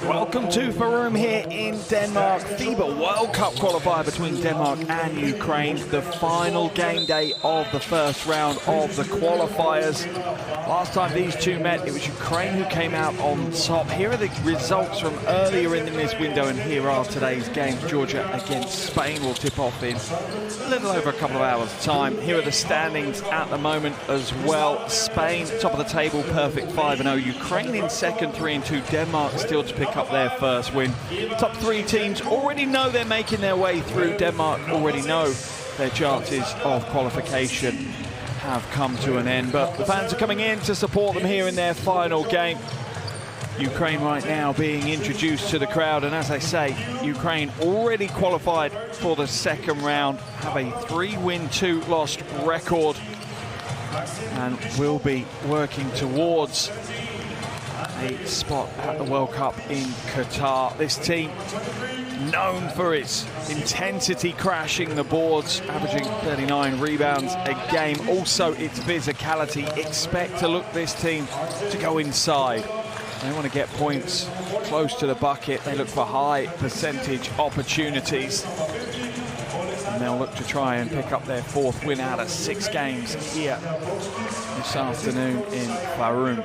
Welcome to Farum here in Denmark. FIBA World Cup qualifier between Denmark and Ukraine. The final game day of the first round of the qualifiers. Last time these two met, it was Ukraine who came out on top. Here are the results from earlier in this window, and here are today's games. Georgia against Spain will tip off in a little over a couple of hours' time. Here are the standings at the moment as well. Spain, top of the table, perfect 5-0. Ukraine in second, 3-2. Denmark still to pick up their first win. Top three teams already know they're making their way through. Denmark already know their chances of qualification have come to an end, but the fans are coming in to support them here in their final game. Ukraine right now being introduced to the crowd, and as I say, Ukraine already qualified for the second round, have a 3-win, 2-loss record, and will be working towards a spot at the World Cup in Qatar. This team known for its intensity, crashing the boards, averaging 39 rebounds a game. Also its physicality. Expect to look this team to go inside. They want to get points close to the bucket. They look for high percentage opportunities. And they'll look to try and pick up their fourth win out of 6 games here this afternoon in Farum.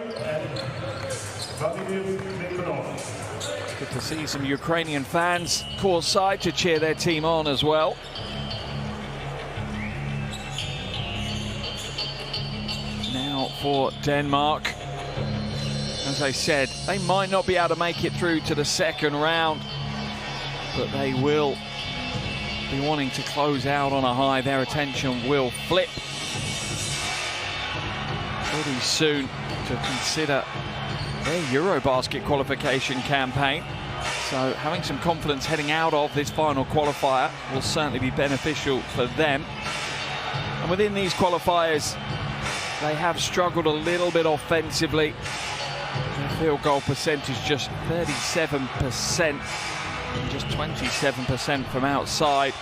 Good to see some Ukrainian fans courtside to cheer their team on as well. Now for Denmark. As I said, they might not be able to make it through to the second round, but they will be wanting to close out on a high. Their attention will flip pretty soon to consider their Eurobasket qualification campaign. So having some confidence heading out of this final qualifier will certainly be beneficial for them. And within these qualifiers, they have struggled a little bit offensively. Their field goal percentage just 37%, and just 27% from outside.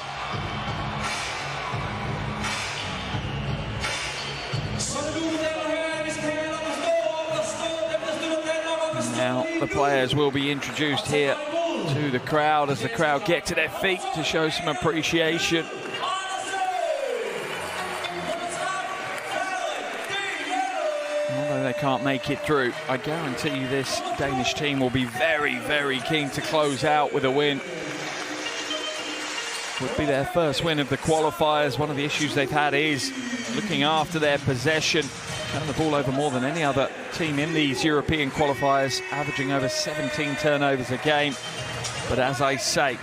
Now the players will be introduced here to the crowd as the crowd get to their feet to show some appreciation. Although they can't make it through, I guarantee you this Danish team will be very, very keen to close out with a win. Would be their first win of the qualifiers. One of the issues they've had is looking after their possession. Turn the ball over more than any other team in these European qualifiers, averaging over 17 turnovers a game. But as I say,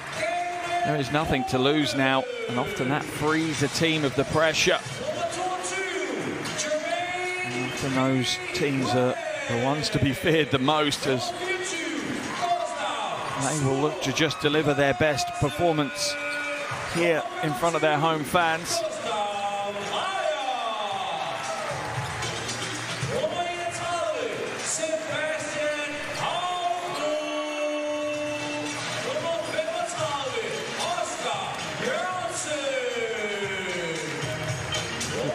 there is nothing to lose now, and often that frees a team of the pressure. And often those teams are the ones to be feared the most, as they will look to just deliver their best performance here in front of their home fans.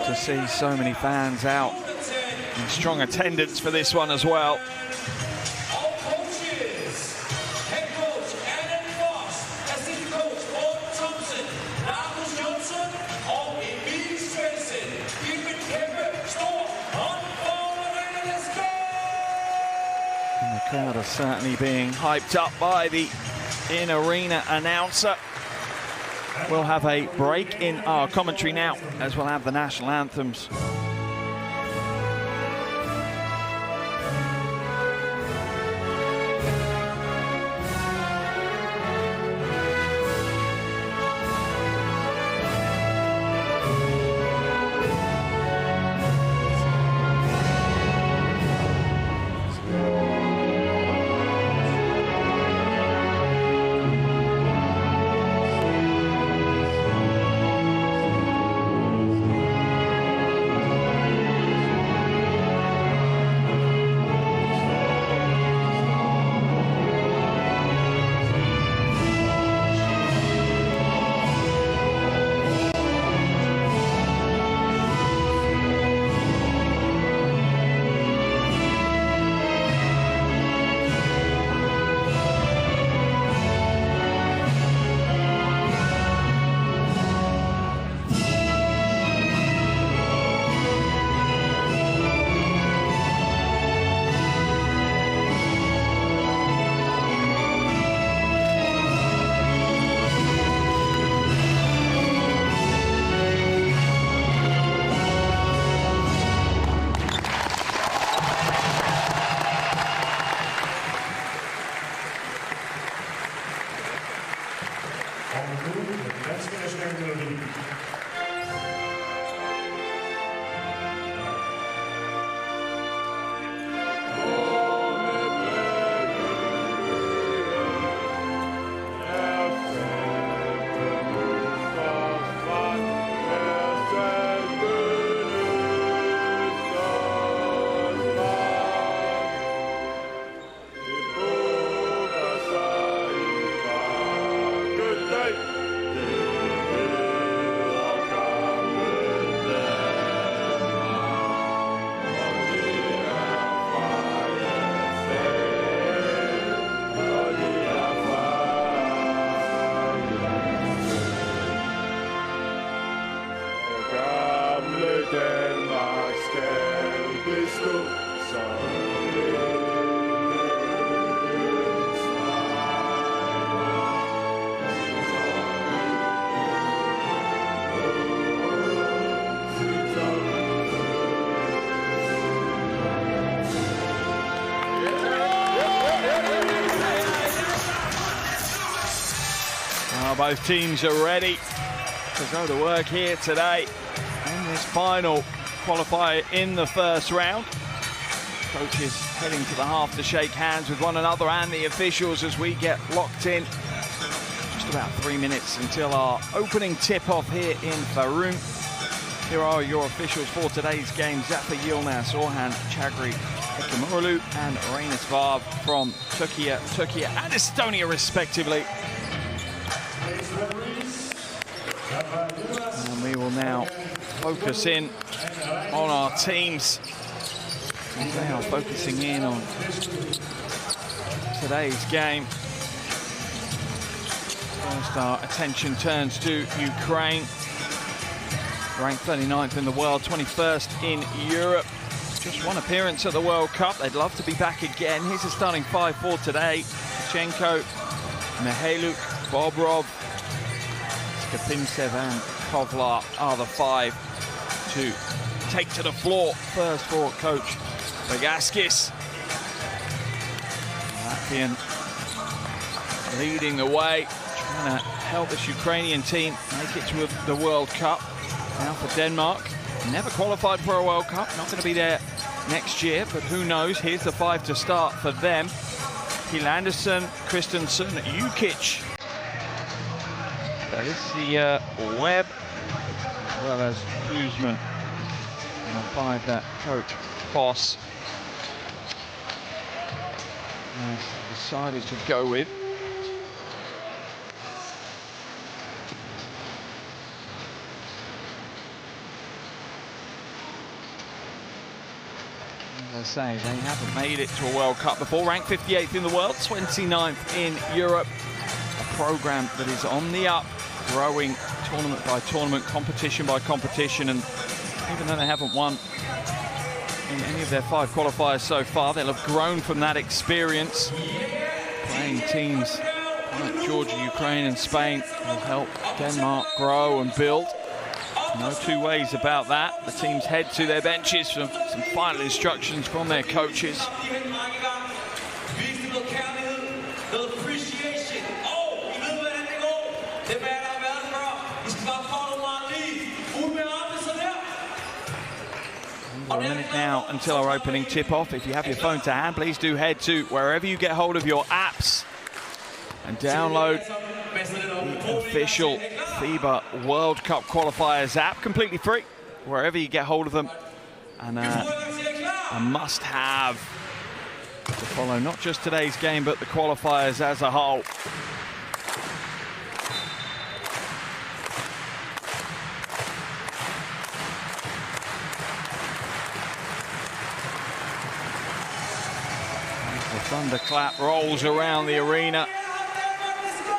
To see so many fans out in strong attendance for this one as well. And the crowd are certainly being hyped up by the in-arena announcer. We'll have a break in our commentary now, as we'll have the national anthems. Both teams are ready to go to work here today in this final qualifier in the first round. Coaches heading to the half to shake hands with one another and the officials as we get locked in. Just about 3 minutes until our opening tip-off here in Farum. Here are your officials for today's game: Zafer Yilmaz, Orhan Chagri, Ekimurlu and Reynes Varv from Turkey and Estonia respectively. And we will now focus in on our teams. And they are focusing in on today's game. First, our attention turns to Ukraine. Ranked 39th in the world, 21st in Europe. Just one appearance at the World Cup. They'd love to be back again. Here's the starting five for today: Shchenko, Mihailuk, Bobrov, Skapintsev and Kovlar are the five to take to the floor. First for coach Bagaskis. Latvian leading the way, trying to help this Ukrainian team make it to the World Cup. Now for Denmark, never qualified for a World Cup, not going to be there next year, but who knows. Here's the five to start for them: Kiel Andersen, Christensen, Jukic, Alicia Webb, as well as Kuzma. And the five that coach Foss has decided to go with. As I say, they haven't made it to a World Cup before. Ranked 58th in the world, 29th in Europe. A program that is on the up, growing tournament by tournament, competition by competition, and even though they haven't won in any of their 5 qualifiers so far, they'll have grown from that experience. Playing teams like Georgia, Ukraine and Spain will help Denmark grow and build. No two ways about that. The teams head to their benches for some final instructions from their coaches. A minute now until our opening tip-off. If you have your phone to hand, please do head to wherever you get hold of your apps and download the official FIBA World Cup Qualifiers app, completely free, wherever you get hold of them. And a must-have to follow not just today's game, but the qualifiers as a whole. The thunderclap rolls around the arena.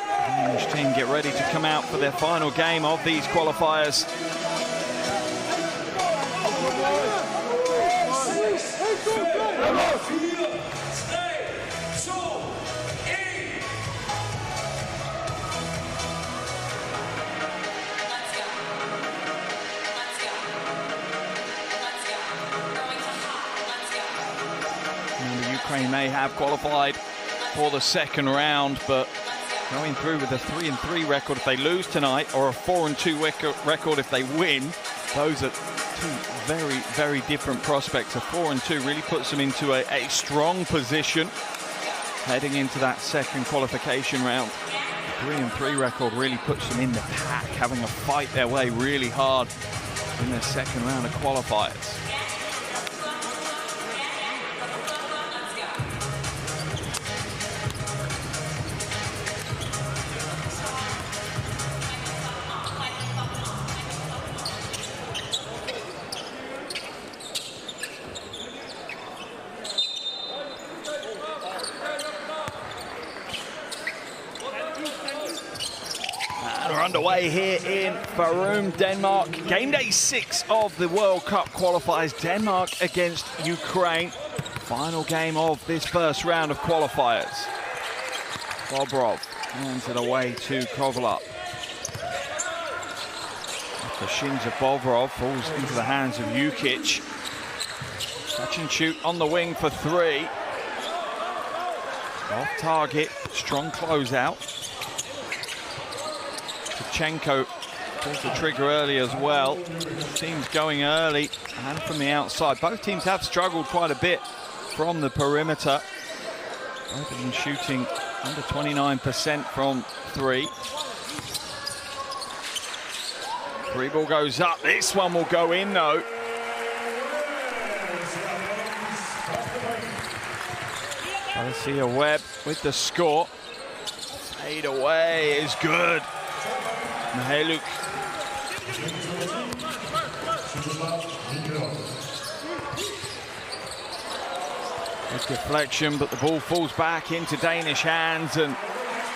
The English team get ready to come out for their final game of these qualifiers. Ukraine may have qualified for the second round, but going through with a 3-3 record if they lose tonight, or a 4-2 record if they win, those are two very, very different prospects. A 4-2 really puts them into a strong position heading into that second qualification round. A 3-3 record really puts them in the pack, having to fight their way really hard in their second round of qualifiers. underway here in Farum, Denmark. Game day 6 of the World Cup qualifiers. Denmark against Ukraine. Final game of this first round of qualifiers. Bobrov hands it away to Kovlar. The shins of Bobrov falls into the hands of Jukic. Touch and shoot on the wing for 3. Off target, strong closeout. Shevchenko pulls the trigger early as well. Teams going early and from the outside. Both teams have struggled quite a bit from the perimeter. Both of them shooting under 29% from 3. 3 ball goes up. This one will go in though. Alicia Webb with the score. Fade away is good. Mihailuk. Good deflection, but the ball falls back into Danish hands, and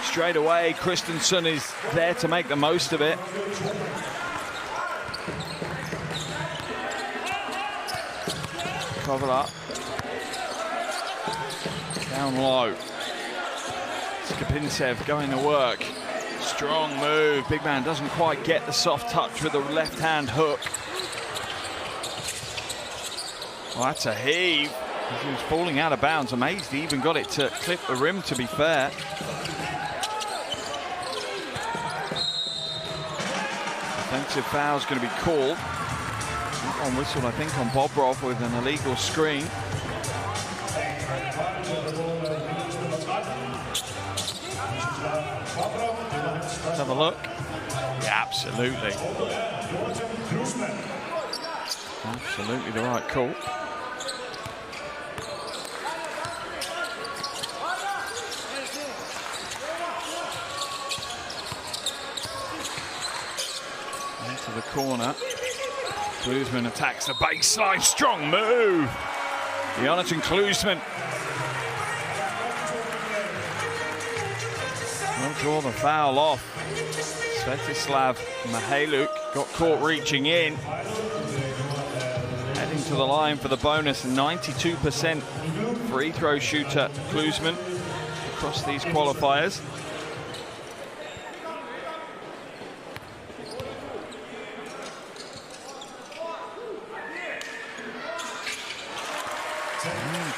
straight away Christensen is there to make the most of it. Kovlar. Down low. Skapintsev going to work. Strong move. Big man doesn't quite get the soft touch with the left-hand hook. Well, that's a heave. He was falling out of bounds. Amazed he even got it to clip the rim, to be fair. Offensive foul's going to be called. On whistle, I think, on Bobrov with an illegal screen. Let's have a look. Yeah, absolutely. Absolutely the right call. Into the corner. Klusman attacks the baseline. Strong move. Jonathan Klusman. Won't draw the foul off. Svetislav Mihailuk got caught reaching in. Heading to the line for the bonus. 92% free throw shooter Klusman across these qualifiers.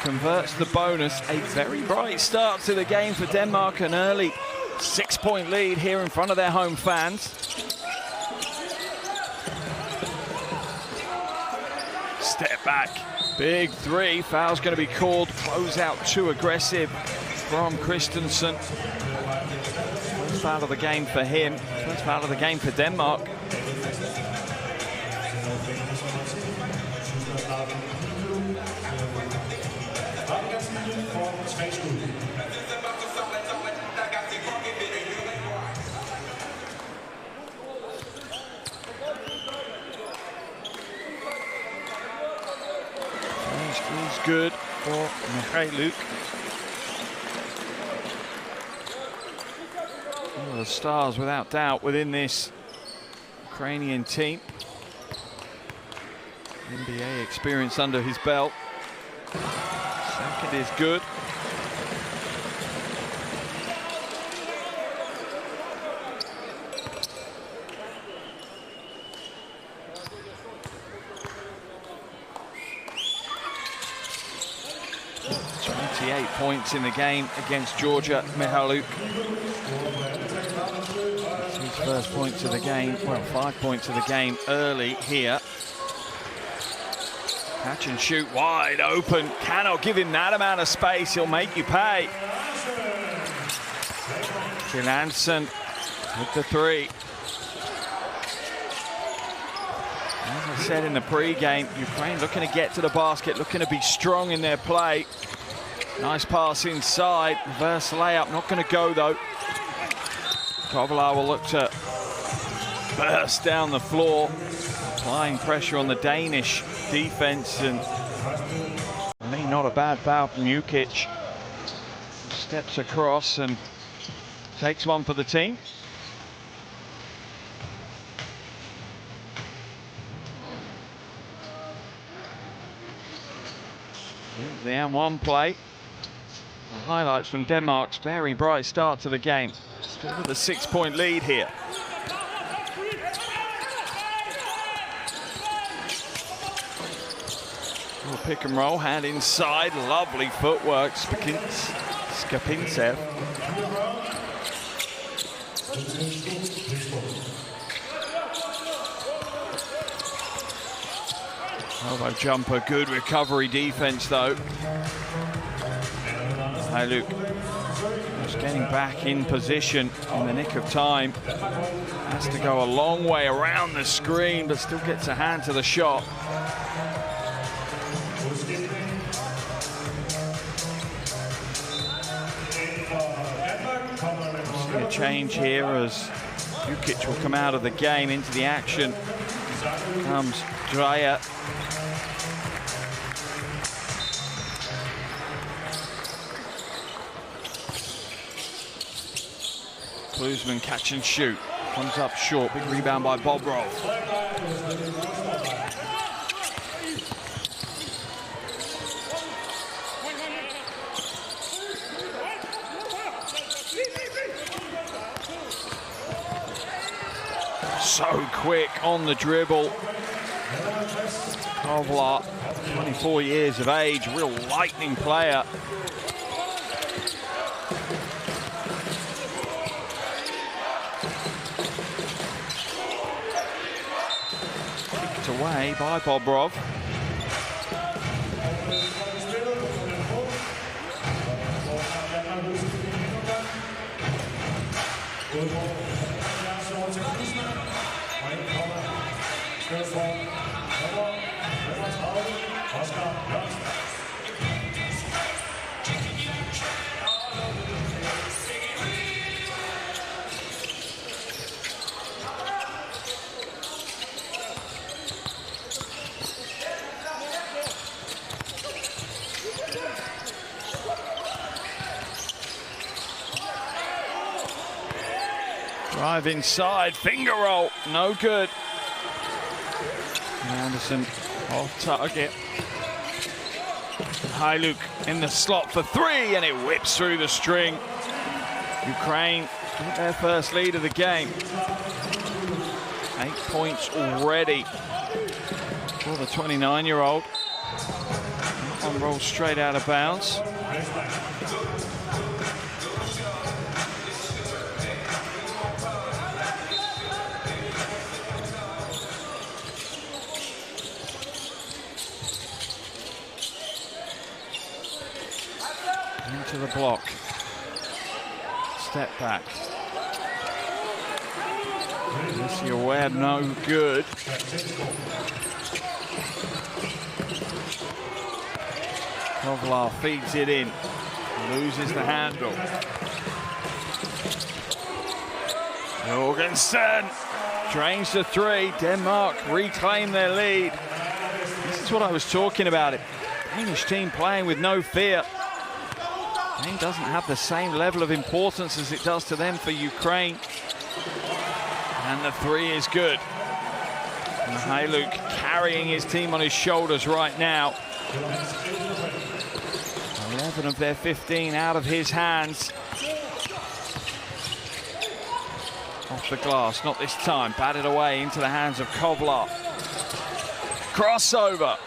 Converts the bonus. A very bright start to the game for Denmark. An early 6-point lead here in front of their home fans. Step back. Big 3. Foul's going to be called. Close out too aggressive from Christensen. First foul of the game for him. First foul of the game for Denmark. Is good for Mihailuk. One of the stars, without doubt, within this Ukrainian team. NBA experience under his belt. Second is good. Points in the game against Georgia. Mihailuk. It's his first points of the game. Well, 5 points of the game early here. Catch and shoot wide open. Cannot give him that amount of space. He'll make you pay. Johansson with the 3. As I said in the pre-game, Ukraine looking to get to the basket, looking to be strong in their play. Nice pass inside, reverse layup, not going to go though. Kovlar will look to burst down the floor, applying pressure on the Danish defense, and I mean, not a bad foul from Jukic. Steps across and takes one for the team. The M1 play. The highlights from Denmark's very bright start to the game. Still with a 6-point lead here. Little pick and roll, hand inside, lovely footwork, Skapintsev. Elbow jumper, good recovery defense though. Hayluk just getting back in position in the nick of time. Has to go a long way around the screen, but still gets a hand to the shot. See a change here as Jukic will come out of the game into the action. Comes Dreyer. Klusman catch and shoot. Comes up short. Big rebound by Bobrov. So quick on the dribble. Kovlar, 24 years of age, real lightning player. Kicked away by Bobrov. Drive inside, finger roll, no good. Anderson off target. Hayluk in the slot for three, and it whips through the string. Ukraine get their first lead of the game. 8 points already for the 29-year-old. One rolls straight out of bounds. Into the block. Step back. Missy Webb, no good. Kovlar feeds it in. Loses the handle. Jorgensen drains the three. Denmark reclaim their lead. This is what I was talking about. Danish team playing with no fear. Game doesn't have the same level of importance as it does to them for Ukraine. And the three is good. And Hayluk carrying his team on his shoulders right now. 11 of their 15 out of his hands. Off the glass, not this time. Batted away into the hands of Kovlar. Crossover.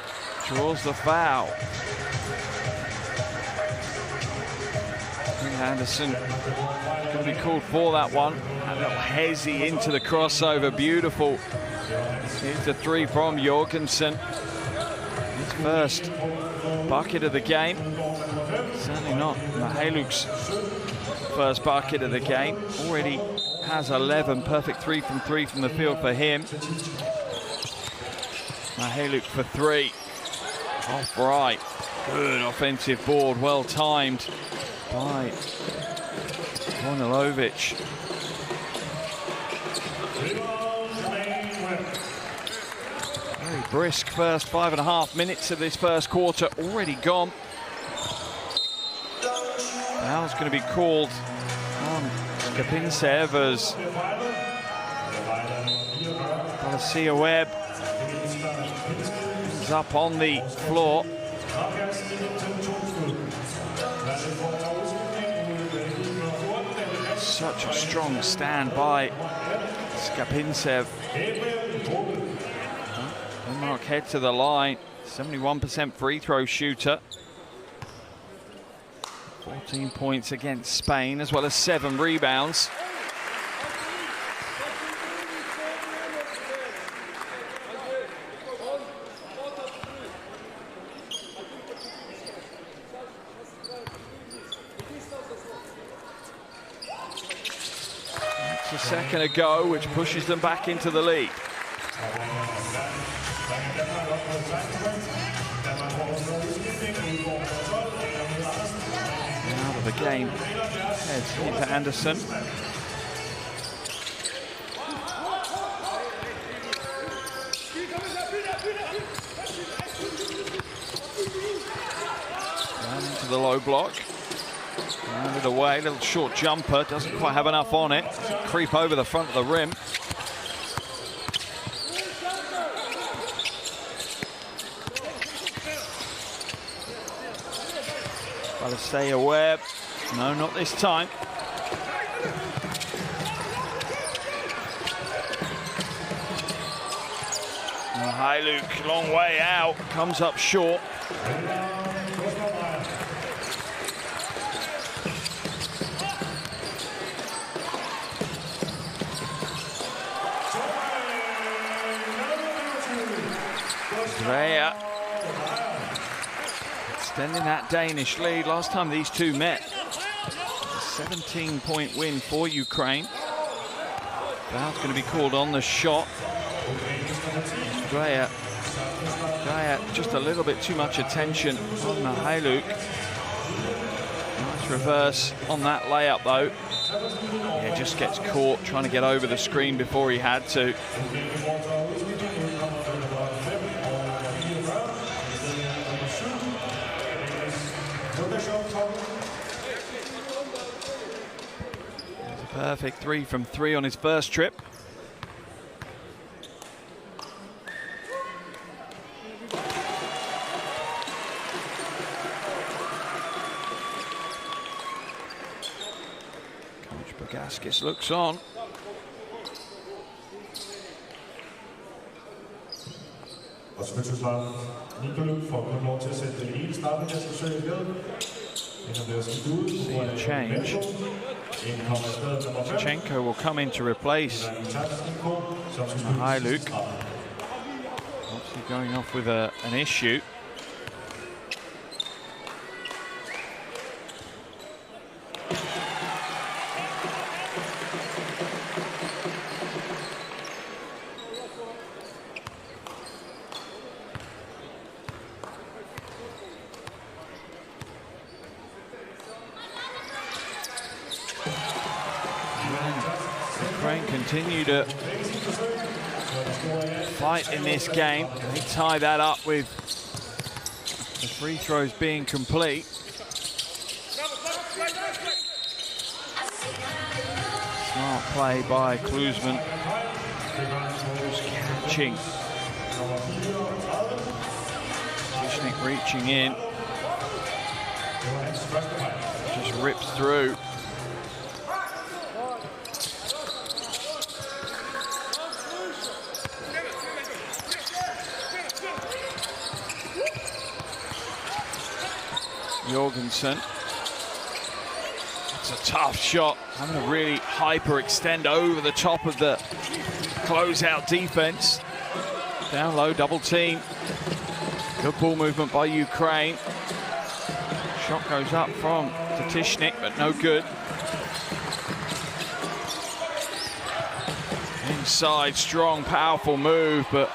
Draws the foul. Anderson going to be called for that one. A little hazy into the crossover, beautiful. Here's the three from Jorgensen. His first bucket of the game. Certainly not Hayluk's first bucket of the game. Already has 11, perfect 3 from the field for him. Hayluk for three. Off right. Good offensive board, well timed by Kornilovic. Very brisk first 5.5 minutes of this first quarter already gone. Foul's going to be called on Skapintsev as Galacia Webb is up on the floor. Such a strong stand by Skapintsev. Denmark head to the line. 71% free throw shooter. 14 points against Spain, as well as 7 rebounds. That's a second ago, which pushes them back into the lead. Out of the game, heads into Anderson. Down into the low block. Round it away, little short jumper, doesn't quite have enough on it. Creep over the front of the rim. Got to stay aware. No, not this time. High Luke, long way out, comes up short. Dreyer extending that Danish lead. Last time these two met, a 17-point win for Ukraine. Foul's going to be called on the shot. Dreyer, just a little bit too much attention on Mihailuk. Nice reverse on that layup though. Yeah, just gets caught trying to get over the screen before he had to. Perfect 3 from 3 on his first trip. Coach Bagaskis looks on. See a change. Shevchenko will come in to replace Mihailuk. Obviously going off with an issue. Continue to fight in this game. They tie that up with the free throws being complete. Smart play by Klusman. Just catching. Tishnik reaching in. Just rips through. Jorgensen. It's a tough shot. Having to really hyper-extend over the top of the closeout defense. Down low, double team. Good ball movement by Ukraine. Shot goes up from Tishnik, but no good. Inside, strong, powerful move, but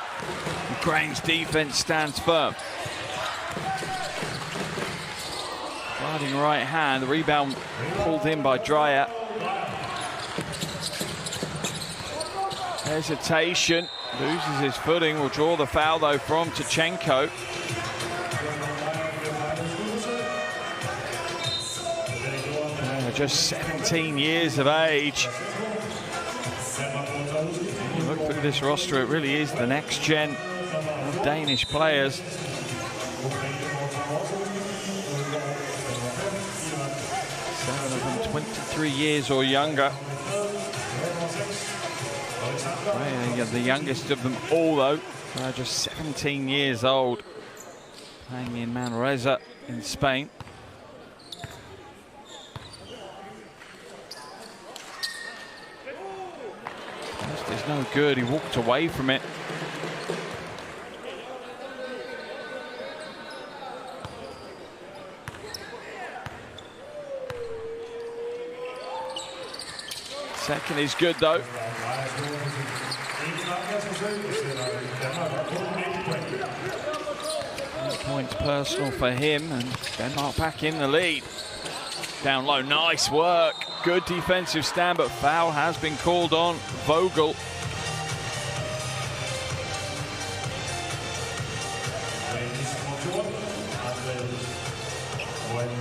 Ukraine's defense stands firm. Sliding right hand, the rebound pulled in by Dreyer. Hesitation, loses his footing, will draw the foul though from Tkachenko. Just 17 years of age. When you look through this roster, it really is the next gen of Danish players. 23 years or younger. The youngest of them all, though, just 17 years old, playing in Manresa in Spain. First is no good, he walked away from it. Second is good, though. Points personal for him, and Denmark back in the lead. Down low, nice work. Good defensive stand, but foul has been called on Vogel.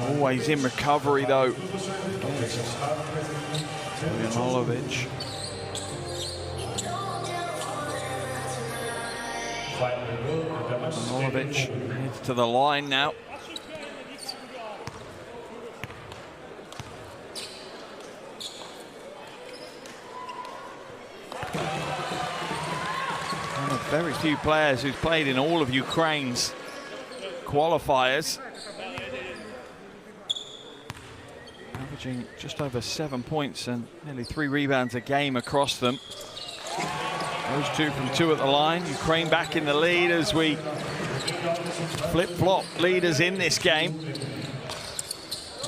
Always in recovery, though. Olovic. Olovic heads to the line now. One of very few players who's played in all of Ukraine's qualifiers. Averaging just over 7 points and nearly 3 rebounds a game across them. Those two from 2 at the line. Ukraine back in the lead as we flip-flop leaders in this game.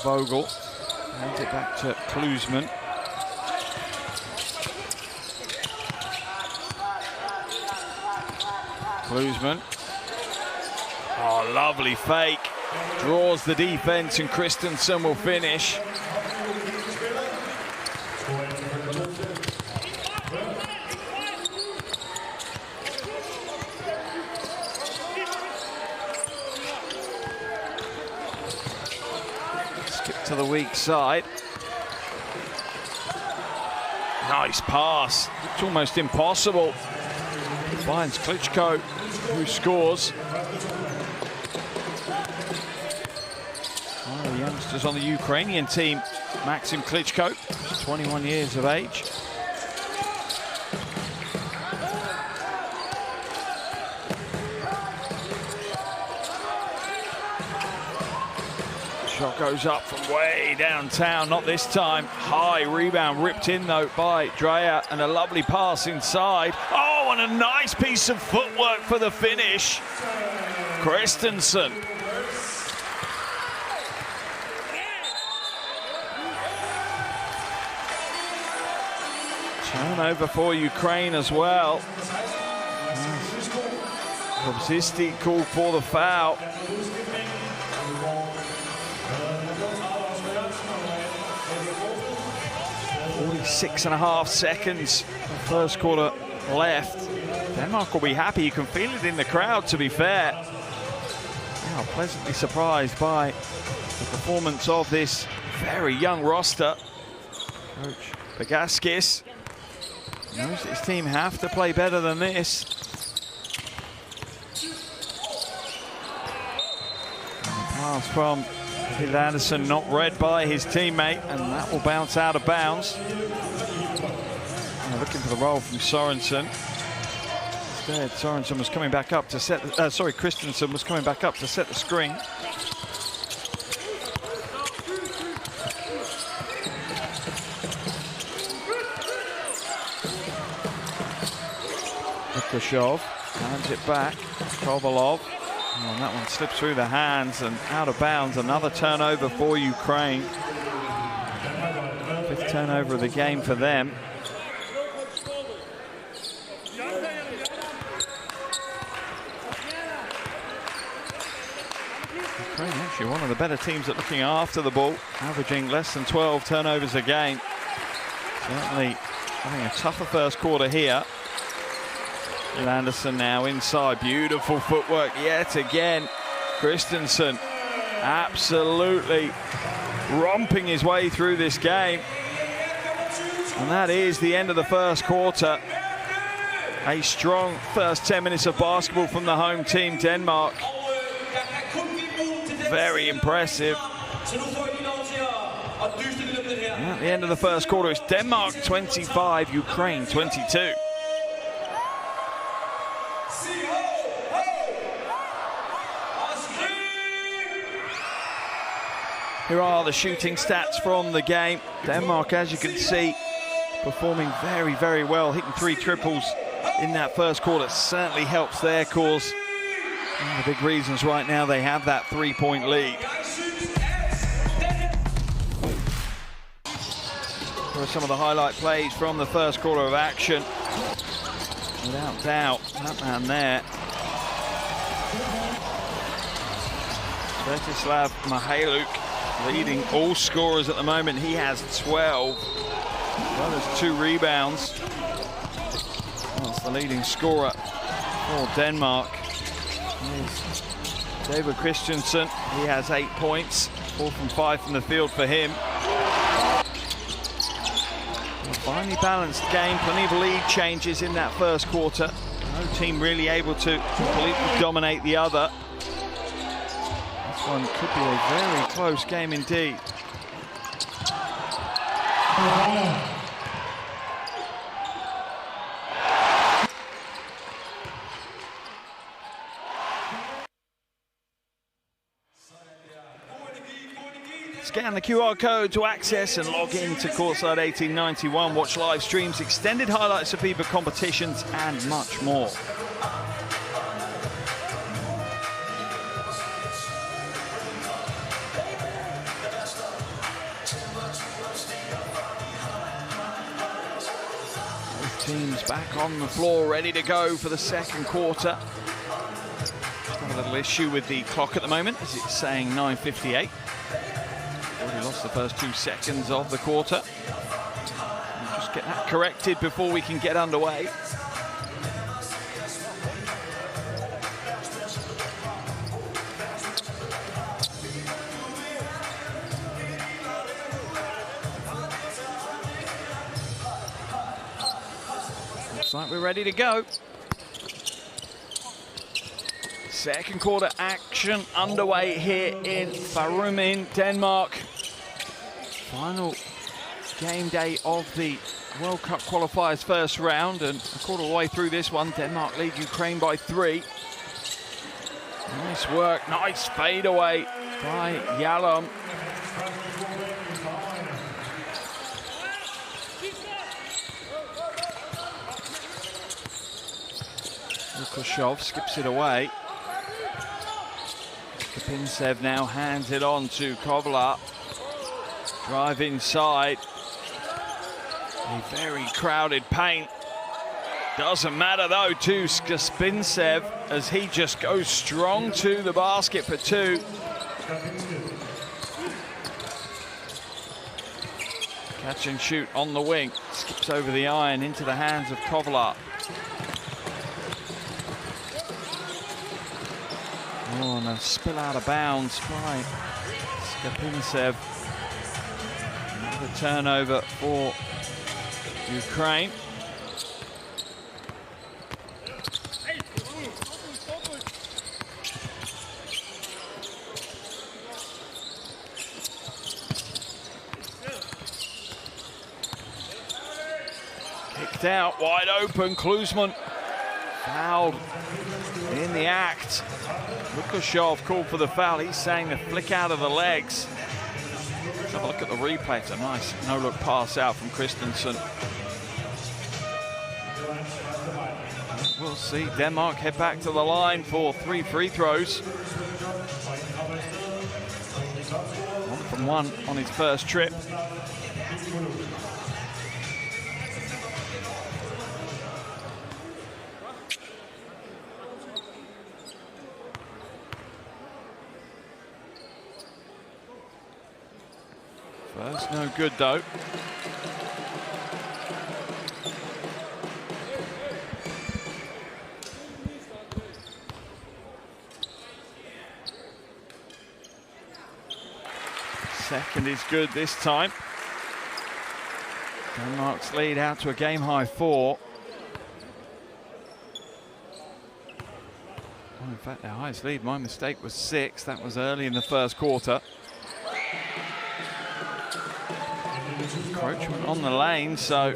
Vogel hands it back to Klusman. Klusman. Oh, lovely fake. Draws the defense, and Christensen will finish. Skip to the weak side. Nice pass. It's almost impossible. Finds Klitschko, who scores. One of the youngsters on the Ukrainian team, Maxim Klitschko, 21 years of age. Shot goes up from way downtown, not this time. High rebound ripped in, though, by Dreyer, and a lovely pass inside. Oh, and a nice piece of footwork for the finish. Christensen. Turnover for Ukraine as well. Obzisti called for the foul. 46.5 seconds, first quarter left. Denmark will be happy. You can feel it in the crowd, to be fair. Now, pleasantly surprised by the performance of this very young roster. Coach Bagaskis knows his team have to play better than this. And the pass from Phil Anderson not read by his teammate, and that will bounce out of bounds. Looking for the roll from Sorensen. Instead, Sorensen was coming back up to set. Christensen was coming back up to set the screen. Lukashov hands it back. Kovalov. And that one slips through the hands and out of bounds. Another turnover for Ukraine. 5th turnover of the game for them. Ukraine actually one of the better teams at looking after the ball, averaging less than 12 turnovers a game. Certainly having a tougher first quarter here. Anderson now inside, beautiful footwork yet again. Christensen absolutely romping his way through this game. And that is the end of the first quarter. A strong first 10 minutes of basketball from the home team, Denmark. Very impressive. And at the end of the first quarter, it's Denmark 25, Ukraine 22. Here are the shooting stats from the game. Denmark, as you can see, performing very, very well, hitting 3 triples in that first quarter. Certainly helps their cause. One of the big reasons right now they have that 3-point lead. Here are some of the highlight plays from the first quarter of action. Without doubt, that man there, Svetislav Mihaluk, leading all scorers at the moment. He has 12, as well as 2 rebounds. That's the leading scorer for Denmark. Here's David Christensen. He has 8 points, 4 from 5 from the field for him. A finely balanced game, plenty of lead changes in that first quarter. No team really able to completely dominate the other. This one could be a very close game indeed. Scan the QR code to access and log in to Courtside 1891. Watch live streams, extended highlights of FIBA competitions, and much more. Both teams back on the floor, ready to go for the second quarter. Got a little issue with the clock at the moment, as it's saying 9:58. Already lost the first 2 seconds of the quarter. We'll just get that corrected before we can get underway. Looks like we're ready to go. Second quarter action underway here in Farum in Denmark. Final game day of the World Cup qualifiers first round, and a quarter of the way through this one, Denmark lead Ukraine by 3. Nice work, nice fade away by Yalom. Lukashov skips it away. Kapinsev now hands it on to Kovlar. Drive inside. A very crowded paint. Doesn't matter though to Kapinsev as he just goes strong to the basket for 2. Catch and shoot on the wing. Skips over the iron into the hands of Kovlar. Oh, and a spill out of bounds by Kapinsev. Another turnover for Ukraine. Kicked out, wide open, Klusman fouled in the act. Lukashov called for the foul. He's saying the flick out of the legs. Let's have a look at the replay. It's a nice no-look pass out from Christensen. We'll see Denmark head back to the line for 3 free throws. 1 from 1 on his first trip. First, no good though. Second is good this time. Denmark's lead out to a game-high 4. Well, in fact, their highest lead, my mistake, was 6. That was early in the first quarter. Encroachment on the lane, so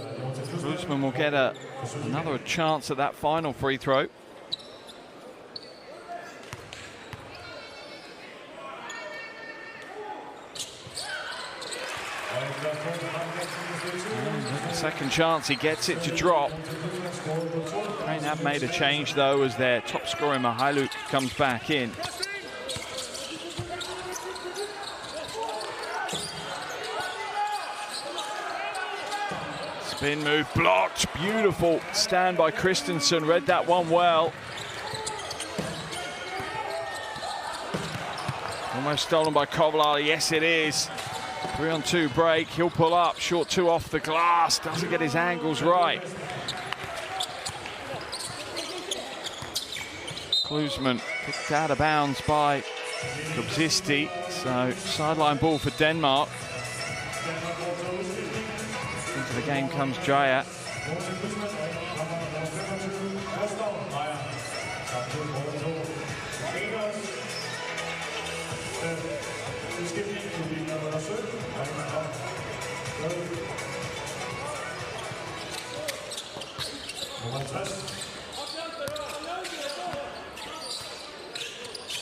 Kuzman will get another chance at that final free throw. Second chance, he gets it to drop. Ukraine have made a change though, as their top scorer Mihailuk comes back in. Spin move blocked, beautiful stand by Christensen, read that one well. Almost stolen by Kovalar, yes it is. 3-on-2 break, he'll pull up, short two off the glass, doesn't get his angles right. Kuzman kicked out of bounds by Kubzisti, so sideline ball for Denmark. Into the game comes Jaya.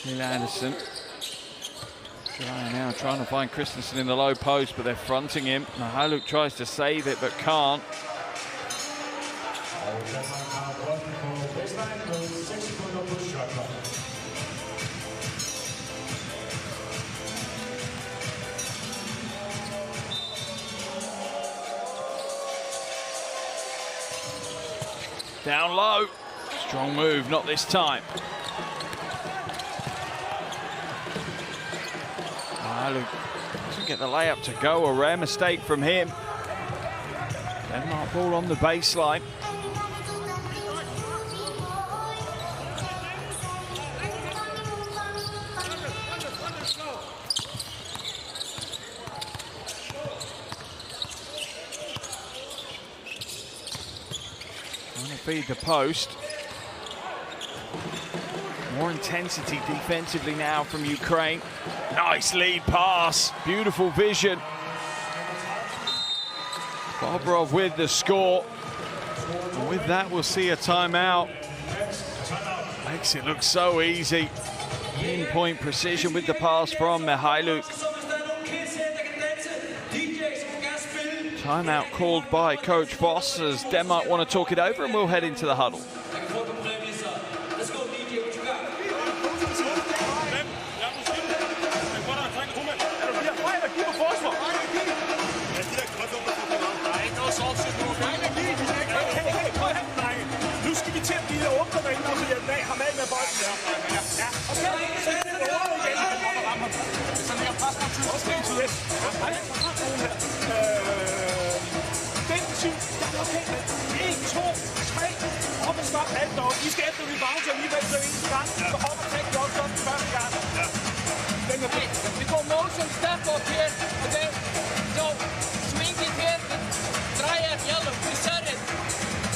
Neil Anderson. Jaya now trying to find Christensen in the low post, but they're fronting him. Mihailuk tries to save it, but can't. Down low. Strong move, not this time. Mihailuk doesn't get the layup to go, a rare mistake from him. Denmark ball on the baseline. Trying to feed the post. More intensity defensively now from Ukraine. Nice lead pass, beautiful vision. Bobrov with the score. And with that, we'll see a timeout. Makes it look so easy. Pinpoint precision with the pass from Mihailuk. Timeout called by Coach Voss, as Denmark want to talk it over, and we'll head into the huddle. We go motion, step up here, okay? So, swing it here, try and yellow, we set it.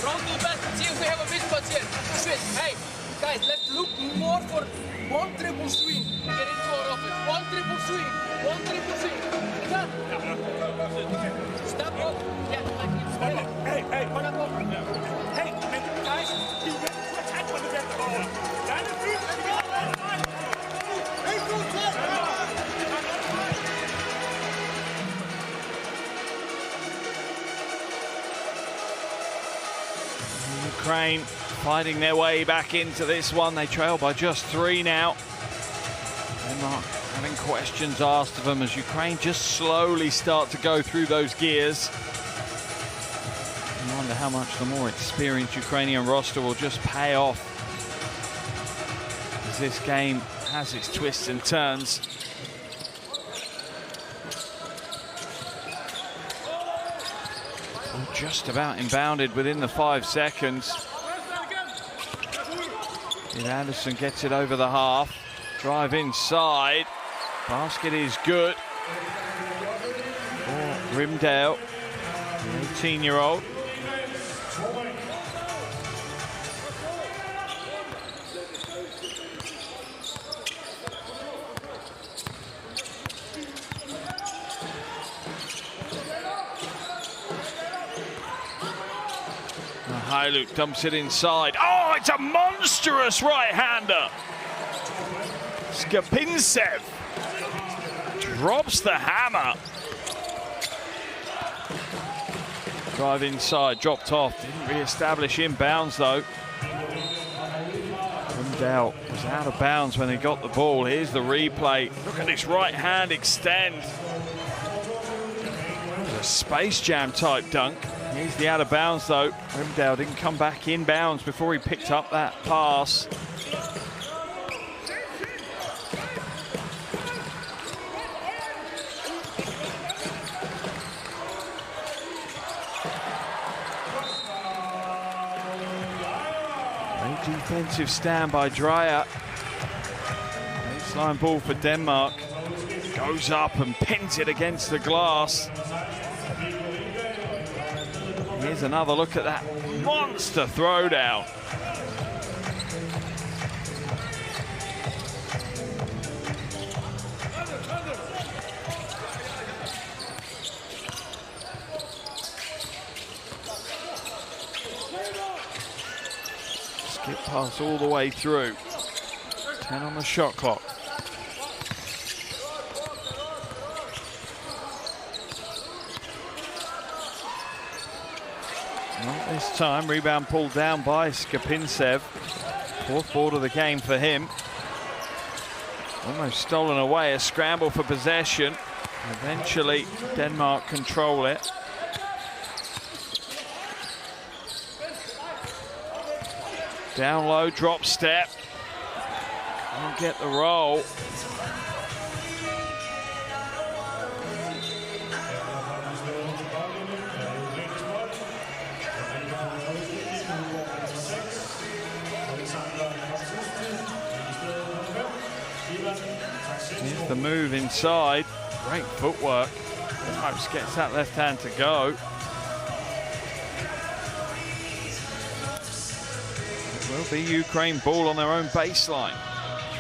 Round to the back, see if we have a mismatch here. Switch, hey, guys, let's look more for one triple swing. Get into our offense. One triple swing, one triple swing. Step up, yeah, like it's hey, step up. Hey, guys, he went to attack on the back ball. Ukraine fighting their way back into this one. They trail by just 3 now. Denmark having questions asked of them as Ukraine just slowly start to go through those gears. I wonder how much the more experienced Ukrainian roster will just pay off, as this game has its twists and turns. Just about inbounded within the 5 seconds. Anderson gets it over the half. Drive inside. Basket is good. For Rimdale, the 18-year-old. Mihailuk dumps it inside. Oh, it's a monstrous right-hander. Skapintsev drops the hammer. Drive inside, dropped off. Didn't re-establish inbounds though. Doubt was out of bounds when he got the ball. Here's the replay. Look at this right hand extend. A Space Jam type dunk. Here's the out of bounds though. Rimdow didn't come back in bounds before he picked up that pass. Defensive stand by Dreyer. Baseline ball for Denmark. Goes up and pins it against the glass. Here's another look at that monster throwdown. Skip pass all the way through. 10 on the shot clock. Not this time. Rebound pulled down by Skapintsev. Fourth board of the game for him. Almost stolen away. A scramble for possession. Eventually, Denmark control it. Down low, drop step. Can't get the roll. Here's the move inside. Great footwork. Almost gets that left hand to go. Will be Ukraine ball on their own baseline.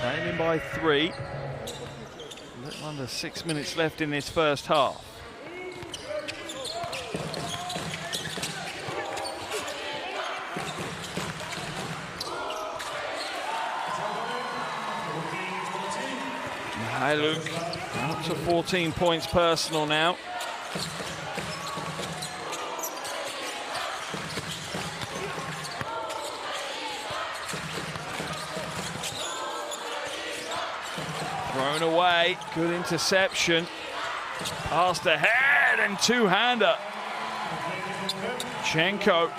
Trailing by 3. A little under 6 minutes left in this first half. Mihailuk up to 14 points personal now. Thrown away, good interception. Passed ahead and two-hander. Chenko.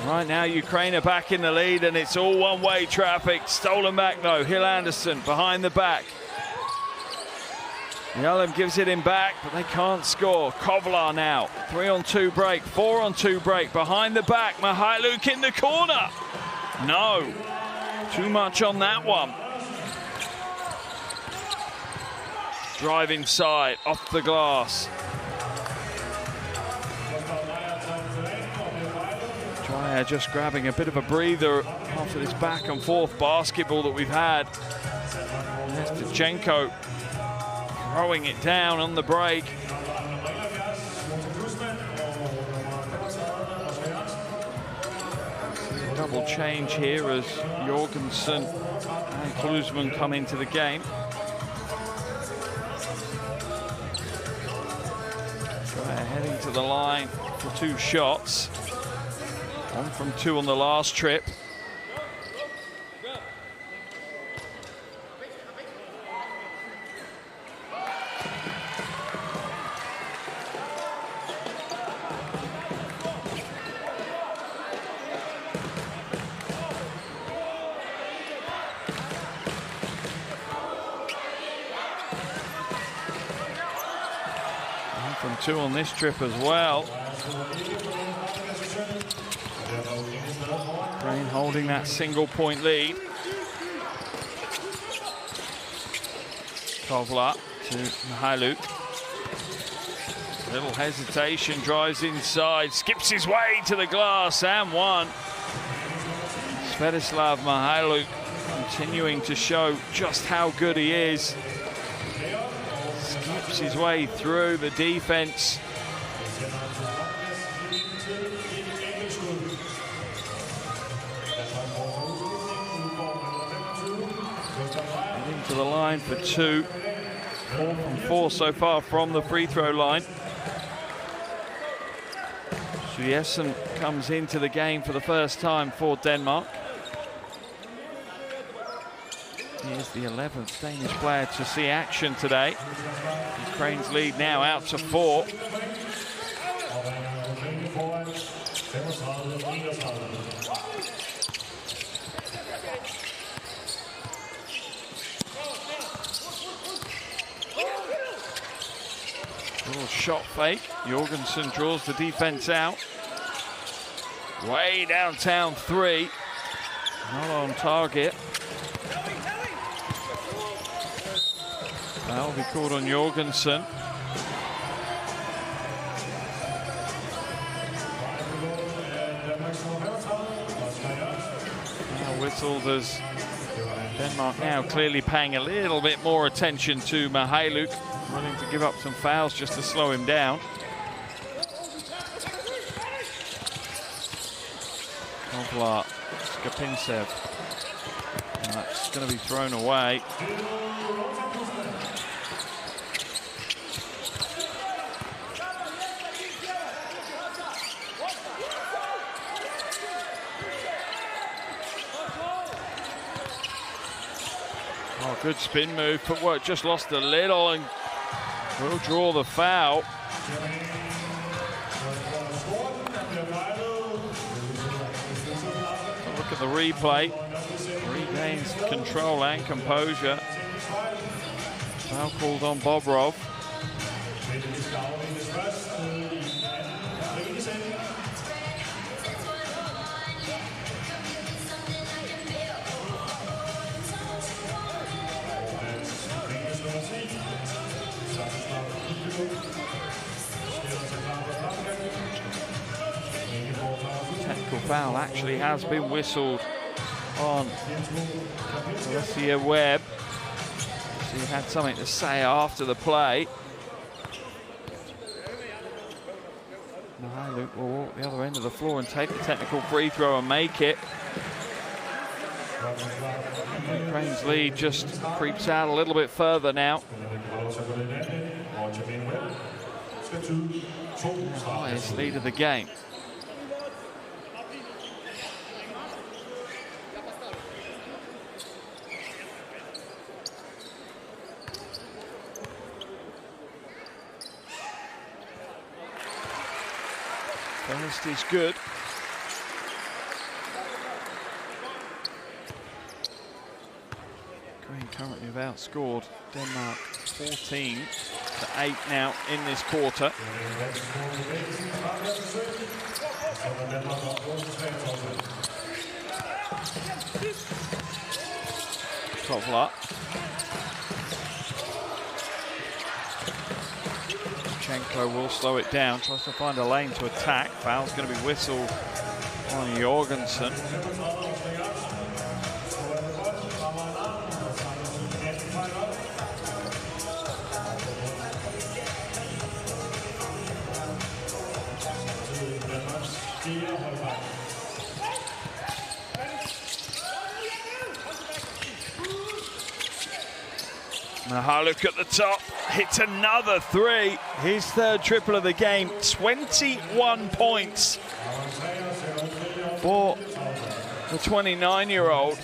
Right now, Ukraine are back in the lead, and it's all one-way traffic. Stolen back, though. Hill Anderson behind the back. Yalem gives it in back, but they can't score. Kovlar now. 3-on-2 break, 4-on-2 break. Behind the back, Mihailuk in the corner. No. Too much on that one. Drive inside, off the glass. Dreyer just grabbing a bit of a breather after this back and forth basketball that we've had. Nestachenko throwing it down on the break. Double change here as Jorgensen and Klusman come into the game. Dreyer heading to the line for 2 shots. 1 from 2 on the last trip. From 2 on this trip as well. Ukraine holding that single-point lead. Kovlar to Mihailuk. Little hesitation, drives inside, skips his way to the glass and one. Svetislav Mihailuk continuing to show just how good he is. Skips his way through the defense. to the line for 2. 4 from 4 so far from the free throw line. Jessen comes into the game for the first time for Denmark. He is the 11th Danish player to see action today. Ukraine's lead now out to 4. Little shot fake. Jorgensen draws the defense out. Way downtown 3. Not on target. That'll be called on Jorgensen. Now whistled as Denmark now clearly paying a little bit more attention to Mihailuk, willing to give up some fouls just to slow him down. Kovlar, Skapintsev. And that's going to be thrown away. Oh, good spin move, footwork just lost a little and will draw the foul. Look at the replay. Regains control and composure. Foul called on Bobrov. Technical foul actually has been whistled on Alessia Webb. She had something to say after the play. Mihailuk will walk the other end of the floor and take the technical free throw and make it. Ukraine's lead just creeps out a little bit further now. Highest lead of the game. First is good. Ukraine currently have outscored Denmark 14-8 now in this quarter. Kovlar. Will slow it down, tries to find a lane to attack. Foul's going to be whistled on Jorgensen. Mihailuk at the top, hits another 3. His third triple of the game, 21 points for the 29-year-old.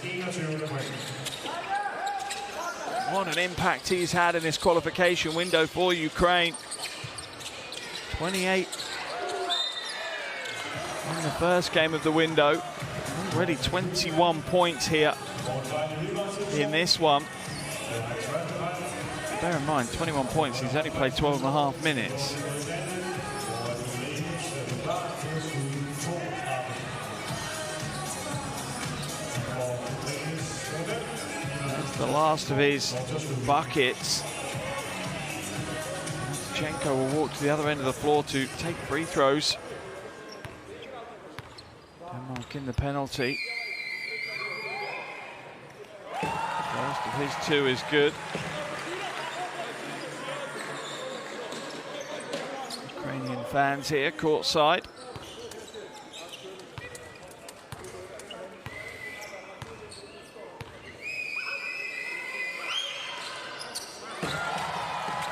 What an impact he's had in this qualification window for Ukraine. 28 in the first game of the window. Already 21 points here in this one. Bear in mind, 21 points, he's only played 12.5 minutes. That's the last of his buckets. Chenko will walk to the other end of the floor to take free throws. Denmark in the penalty. First of his 2 is good. Ukrainian fans here courtside.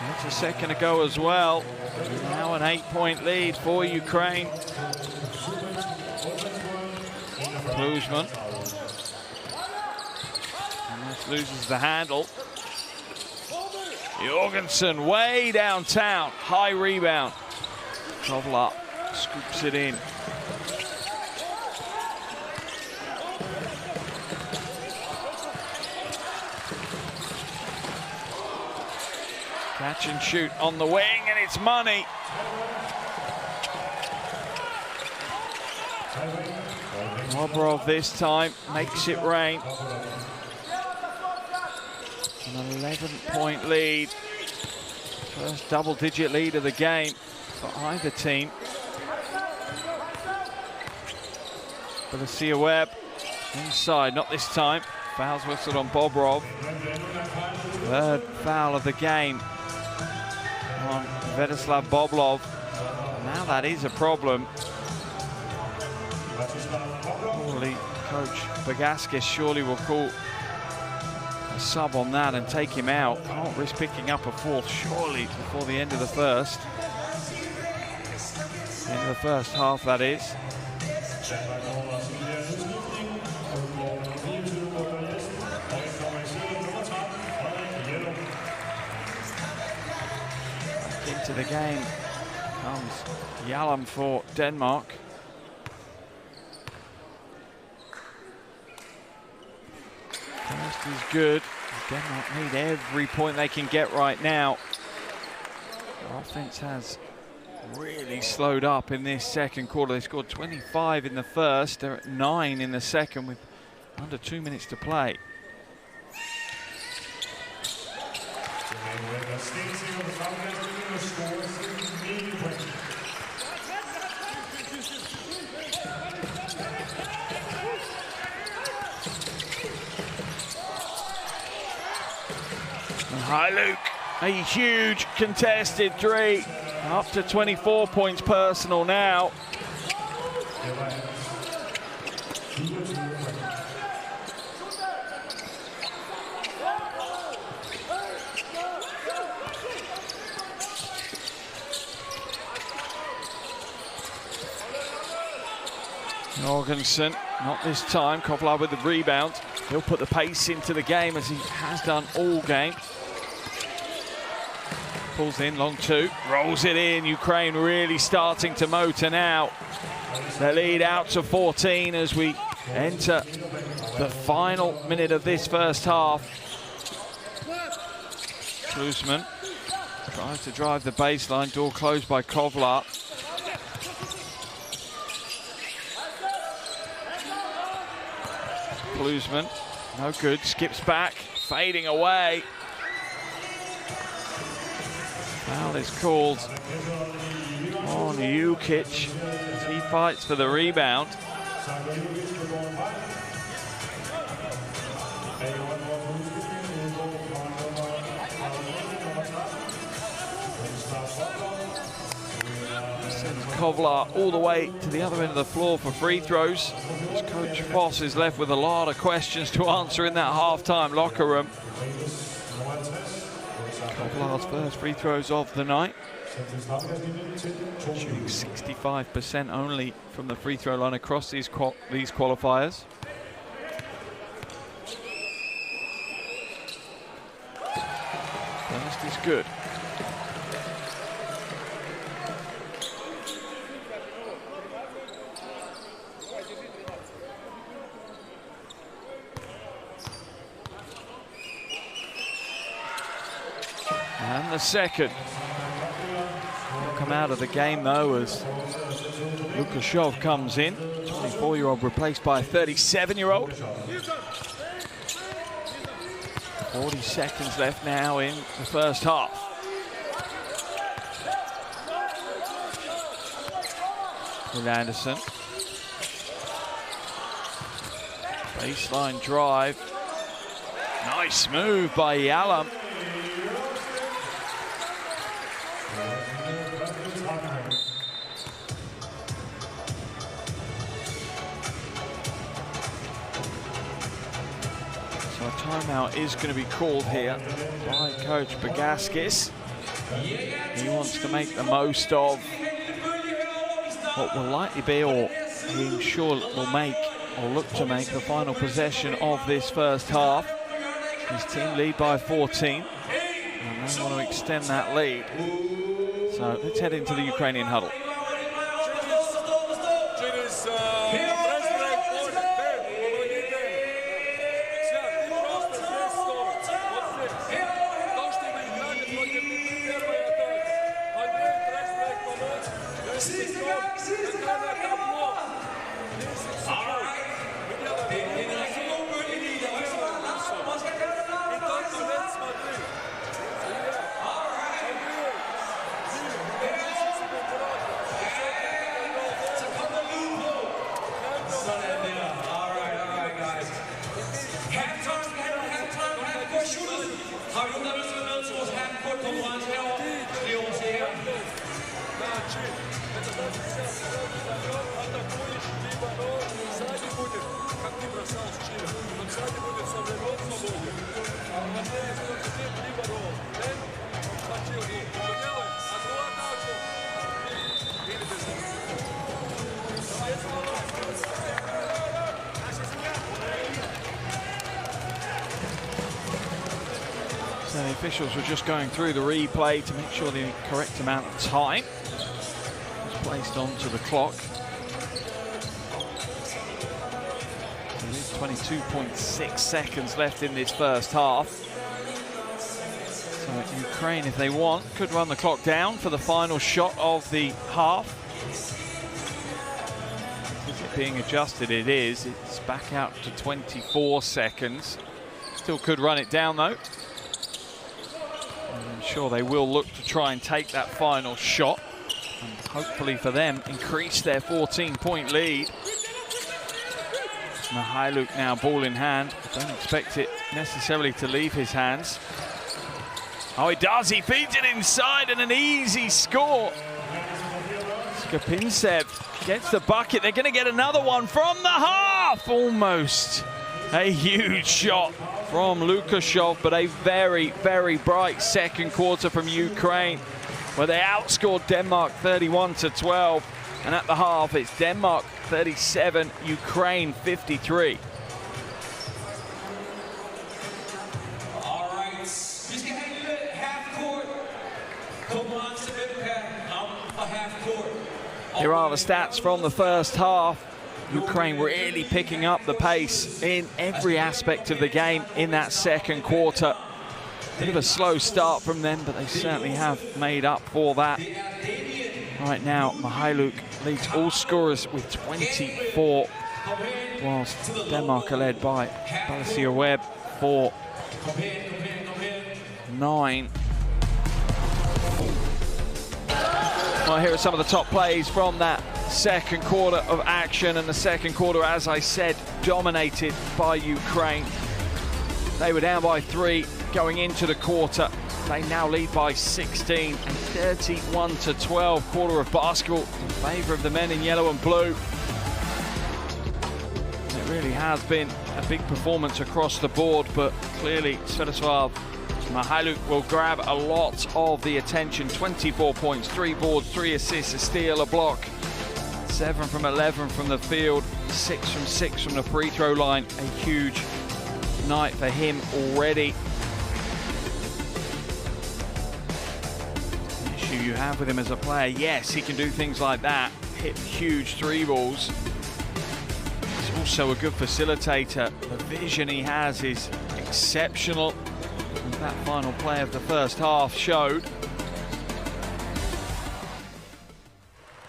That's a second ago as well. Now an 8-point lead for Ukraine. Klusman. Almost loses the handle. Jorgensen way downtown. High rebound. Kovlar scoops it in. Catch and shoot on the wing, and it's money. Bobrov this time makes it rain. An 11-point lead. First double-digit lead of the game for either team. Balasia Webb inside, not this time. Foul's whistled on Bobrov. Third foul of the game on Svetislav Bobrov. Now that is a problem. Surely Coach Bagaskis surely will call a sub on that and take him out. Can't risk picking up a fourth surely before the end of the first. End of the first half, that is. Into the game comes Jalem for Denmark. First is good. Denmark need every point they can get right now. Their offense has really slowed up in this second quarter. They scored 25 in the first. They're at 9 in the second with under 2 minutes to play. Hi, Luke. A huge contested three. Up to 24 points personal now. Jorgensen, not this time. Kovlar with the rebound. He'll put the pace into the game as he has done all game. Pulls in, long two, rolls it in. Ukraine really starting to motor now. The lead out to 14 as we enter the final minute of this first half. Klusman tries to drive the baseline, door closed by Kovlar. Klusman, no good, skips back, fading away. Foul is called on Jukic as he fights for the rebound. Sends Kovlar all the way to the other end of the floor for free throws. Coach Voss is left with a lot of questions to answer in that halftime locker room. Kovlar's first free throws of the night. Shooting 65% only from the free throw line across these qualifiers. First is good. And the second. He'll come out of the game though as Lukashov comes in. 24-year-old replaced by a 37-year-old. 40 seconds left now in the first half. With Anderson. Baseline drive. Nice move by Jalem. So a timeout is going to be called here by Coach Bagaskis. He wants to make the most of what will likely be, or I'm sure will make, or look to make, the final possession of this first half. His team lead by 14, and they want to extend that lead. So let's head into the Ukrainian huddle. So the officials were just going through the replay to make sure the correct amount of time was placed onto the clock. There is 22.6 seconds left in this first half. So Ukraine, if they want, could run the clock down for the final shot of the half. Is it being adjusted? It is. It's back out to 24 seconds. Still could run it down though. I'm sure they will look to try and take that final shot and hopefully for them increase their 14-point lead. Mihailuk now ball in hand. I don't expect it necessarily to leave his hands. Oh, he does. He feeds it inside and an easy score. Skopintsev gets the bucket. They're going to get another one from the half. Almost a huge shot from Lukashov, but a very, very bright second quarter from Ukraine, where they outscored Denmark 31-12. And at the half, it's Denmark 37, Ukraine 53. All right, vi skal have en lille half-court konkurrence. Hvem kan ramme fra half-court? Here are the stats from the first half. Ukraine really picking up the pace in every aspect of the game in that second quarter. Bit of a slow start from them, but they certainly have made up for that. Right now, Mihailuk leads all scorers with 24, whilst Denmark are led by Balasia Webb for 9. Well, here are some of the top plays from that second quarter of action, and the second quarter, as I said, dominated by Ukraine. They were down by 3 going into the quarter. They now lead by 16 and 31-12. Quarter of basketball in favour of the men in yellow and blue. It really has been a big performance across the board, but clearly Sviatoslav Mihailuk will grab a lot of the attention. 24 points, 3 boards, 3 assists, a steal, a block. 7 from 11 from the field, 6 from 6 from the free throw line. A huge night for him already. The issue you have with him as a player, yes, he can do things like that, hit huge 3 balls. He's also a good facilitator. The vision he has is exceptional. And that final play of the first half showed.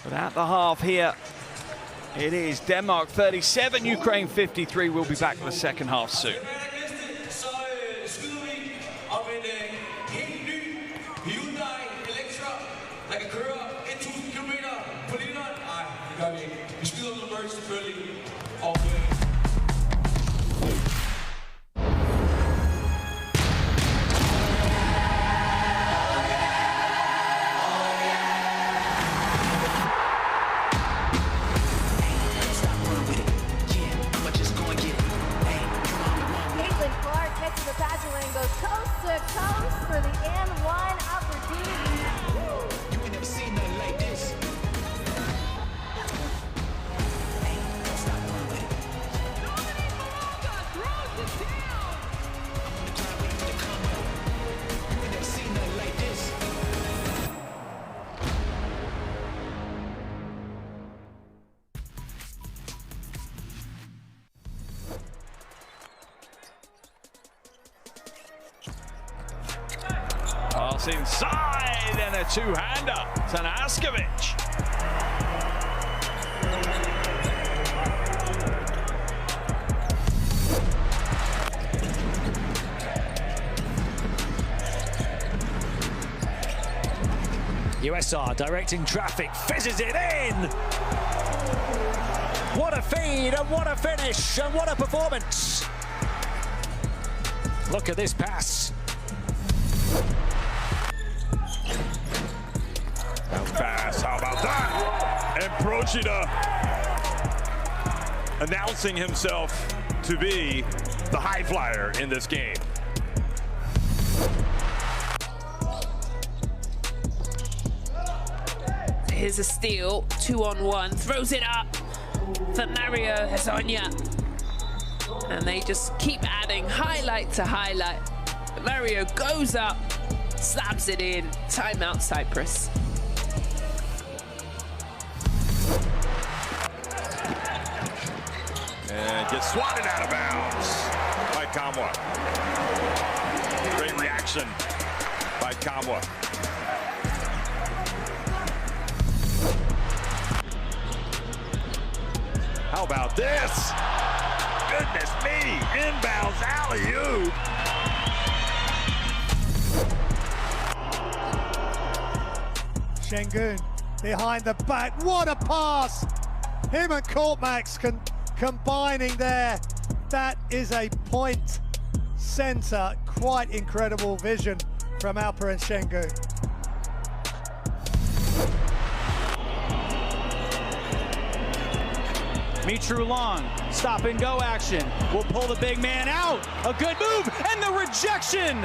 But at the half here, it is Denmark 37, Ukraine 53. We'll be back for the second half soon. Pass inside and a two-hander. Tanaskovic. USR directing traffic, fizzes it in! What a feed and what a finish and what a performance! Look at this pass. Pass, how about that? And Procida announcing himself to be the high flyer in this game. Here's a steal, 2-on-1, throws it up for Mario Hezonja. And they just keep adding highlight to highlight. Mario goes up, slams it in, timeout Cyprus. And gets swatted out of bounds by Kamwa. Great reaction by Kamwa. How about this? Goodness me, inbounds alley-oop. Şengün behind the back, what a pass! Him and Kortmax combining there. That is a point center, quite incredible vision from Alperen Şengün. Mitru Long, stop and go action. Will pull the big man out. A good move and the rejection.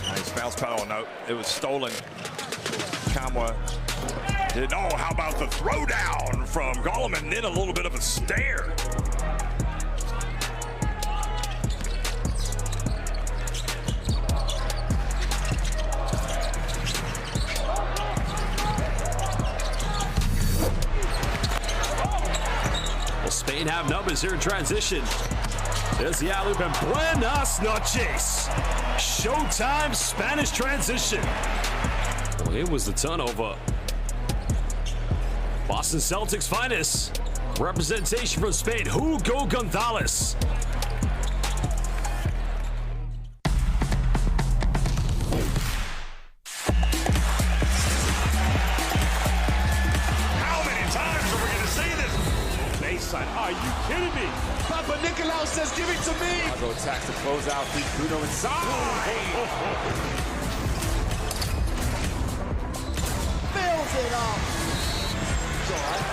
Nice bounce paddle note. It was stolen. Kamwa did. Oh, how about the throwdown from Gollum, and then a little bit of a stare. Spain have numbers here in transition. There's the alley-oop and buenas noches. Showtime Spanish transition. Well, it was the turnover. Boston Celtics finest. Representation from Spain, Hugo Gonzalez. Are you kidding me? Papa Nicolau says, give it to me. I'll go tax the closeout. Bruno inside. Fills it up. It's all right.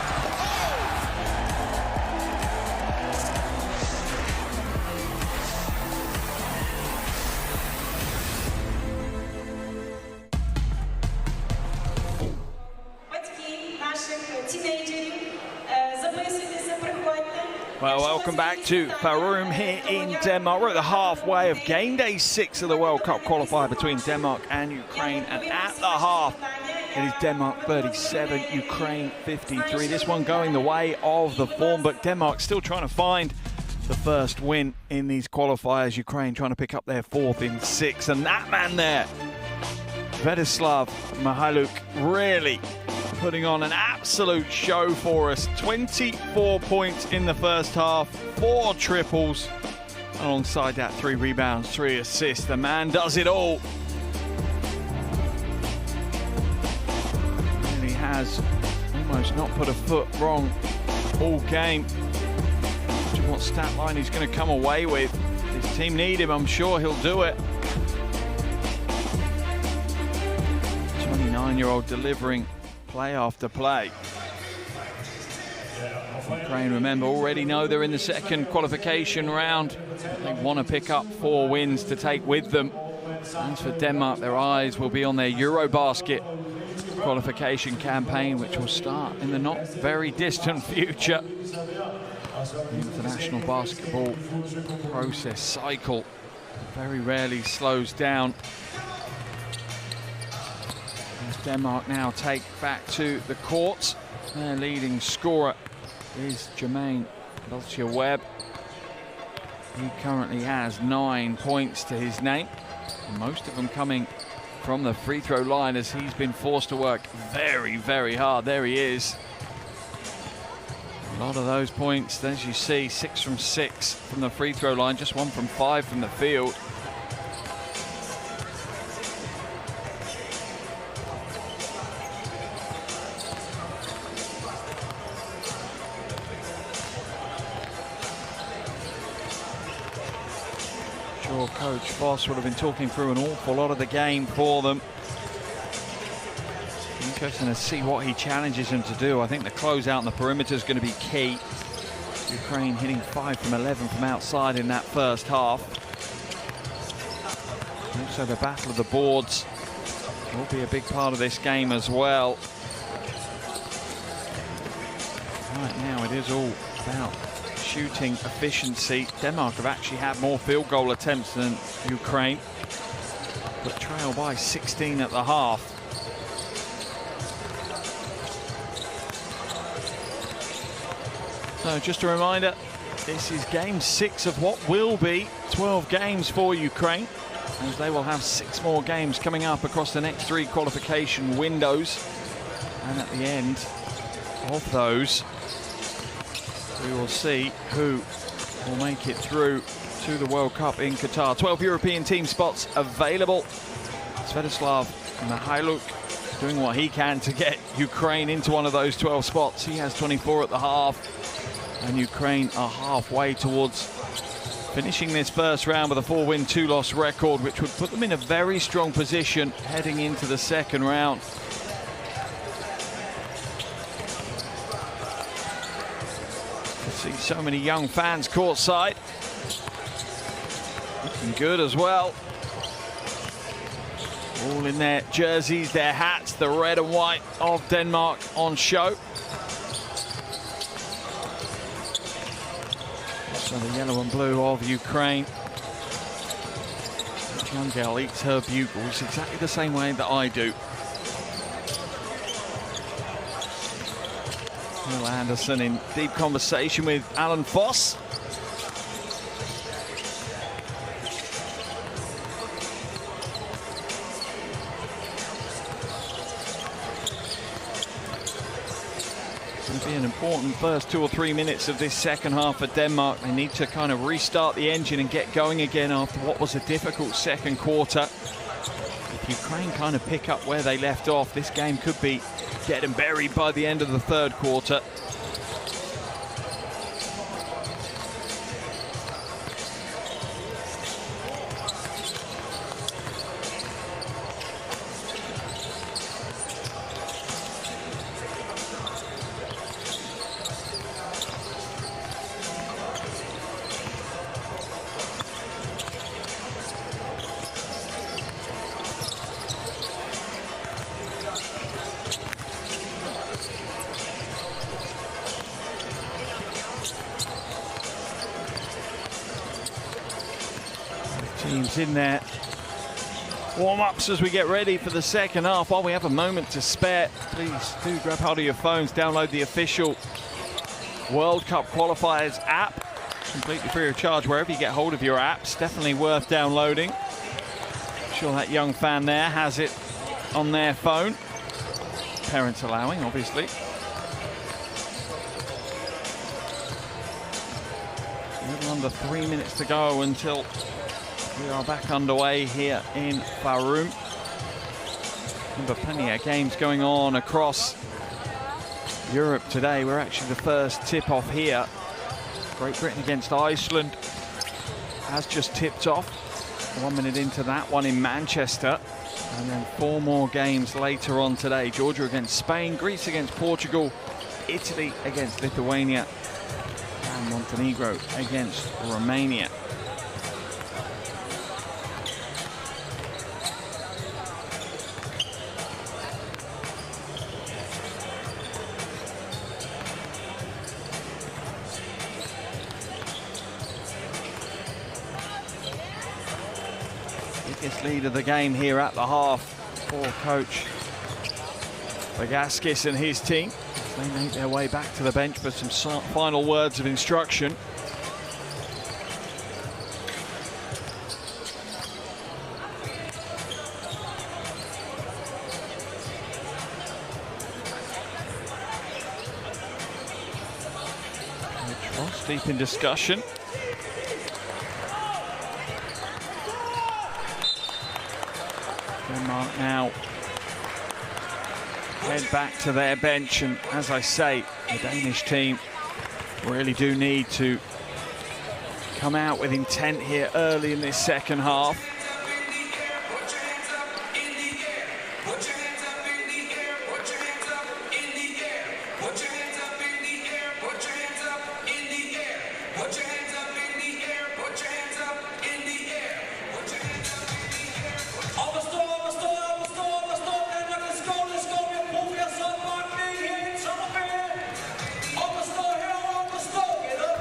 Well, welcome back to Farum here in Denmark. We're at the halfway of game day 6 of the World Cup qualifier between Denmark and Ukraine. And at the half, it is Denmark 37, Ukraine 53. This one going the way of the form, but Denmark still trying to find the first win in these qualifiers. Ukraine trying to pick up their 4th in 6. And that man there, Svetislav Mihailuk, really putting on an absolute show for us. 24 points in the first half, 4 triples. Alongside that, 3 rebounds, 3 assists. The man does it all. Really has almost not put a foot wrong all game. What stat line he's going to come away with. His team need him, I'm sure he'll do it. 29-year-old delivering play after play. Ukraine, remember, already know they're in the second qualification round. They want to pick up 4 wins to take with them. As for Denmark, their eyes will be on their Eurobasket qualification campaign, which will start in the not very distant future. The international basketball process cycle very rarely slows down. As Denmark now take back to the court. Their leading scorer is Jermaine Dolce-Webb. He currently has 9 points to his name, most of them coming from the free throw line as he's been forced to work very, very hard. There he is. A lot of those points, as you see, 6 from 6 from the free throw line, just 1 from 5 from the field. Sure, Coach Voss would have been talking through an awful lot of the game for them. Interesting to see what he challenges them to do. I think the closeout on the perimeter is going to be key. Ukraine hitting 5 from 11 from outside in that first half. Also the battle of the boards will be a big part of this game as well. Right now it is all about shooting efficiency. Denmark have actually had more field goal attempts than Ukraine, but trail by 16 at the half. So just a reminder, this is game 6 of what will be 12 games for Ukraine, as they will have 6 more games coming up across the next 3 qualification windows. And at the end of those, we will see who will make it through to the World Cup in Qatar. 12 European team spots available. Svetoslav Mihailuk doing what he can to get Ukraine into one of those 12 spots. He has 24 at the half, and Ukraine are halfway towards finishing this first round with a 4-win, 2-loss record, which would put them in a very strong position heading into the second round. See so many young fans courtside. Looking good as well. All in their jerseys, their hats, the red and white of Denmark on show. So the yellow and blue of Ukraine. This young girl eats her bugles exactly the same way that I do. Will Anderson in deep conversation with Alan Foss. It's going to be an important first 2 or 3 minutes of this second half for Denmark. They need to kind of restart the engine and get going again after what was a difficult second quarter. If Ukraine kind of pick up where they left off, this game could be dead and buried by the end of the third quarter. Teams in there. Warm-ups as we get ready for the second half. While we have a moment to spare, please do grab hold of your phones, download the official World Cup Qualifiers app, completely free of charge wherever you get hold of your apps. Definitely worth downloading. I'm sure that young fan there has it on their phone. Parents allowing, obviously. A little under 3 minutes to go until we are back underway here in Farum. Remember, plenty of games going on across Europe today. We're actually the first tip-off here. Great Britain against Iceland has just tipped off. 1 minute into that one in Manchester. And then 4 more games later on today. Georgia against Spain, Greece against Portugal, Italy against Lithuania, and Montenegro against Romania. Biggest lead of the game here at the half for Coach Bagaskis and his team. They make their way back to the bench for some final words of instruction. Ross deep in discussion. Denmark now head back to their bench, and as I say, the Danish team really do need to come out with intent here early in this second half.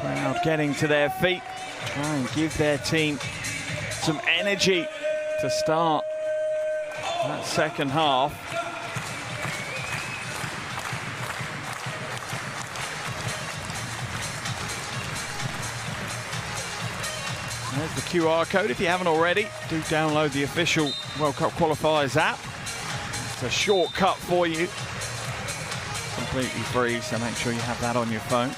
Crowd getting to their feet, try and give their team some energy to start that second half. There's the QR code. If you haven't already, do download the official World Cup Qualifiers app. It's a shortcut for you, completely free, so make sure you have that on your phone.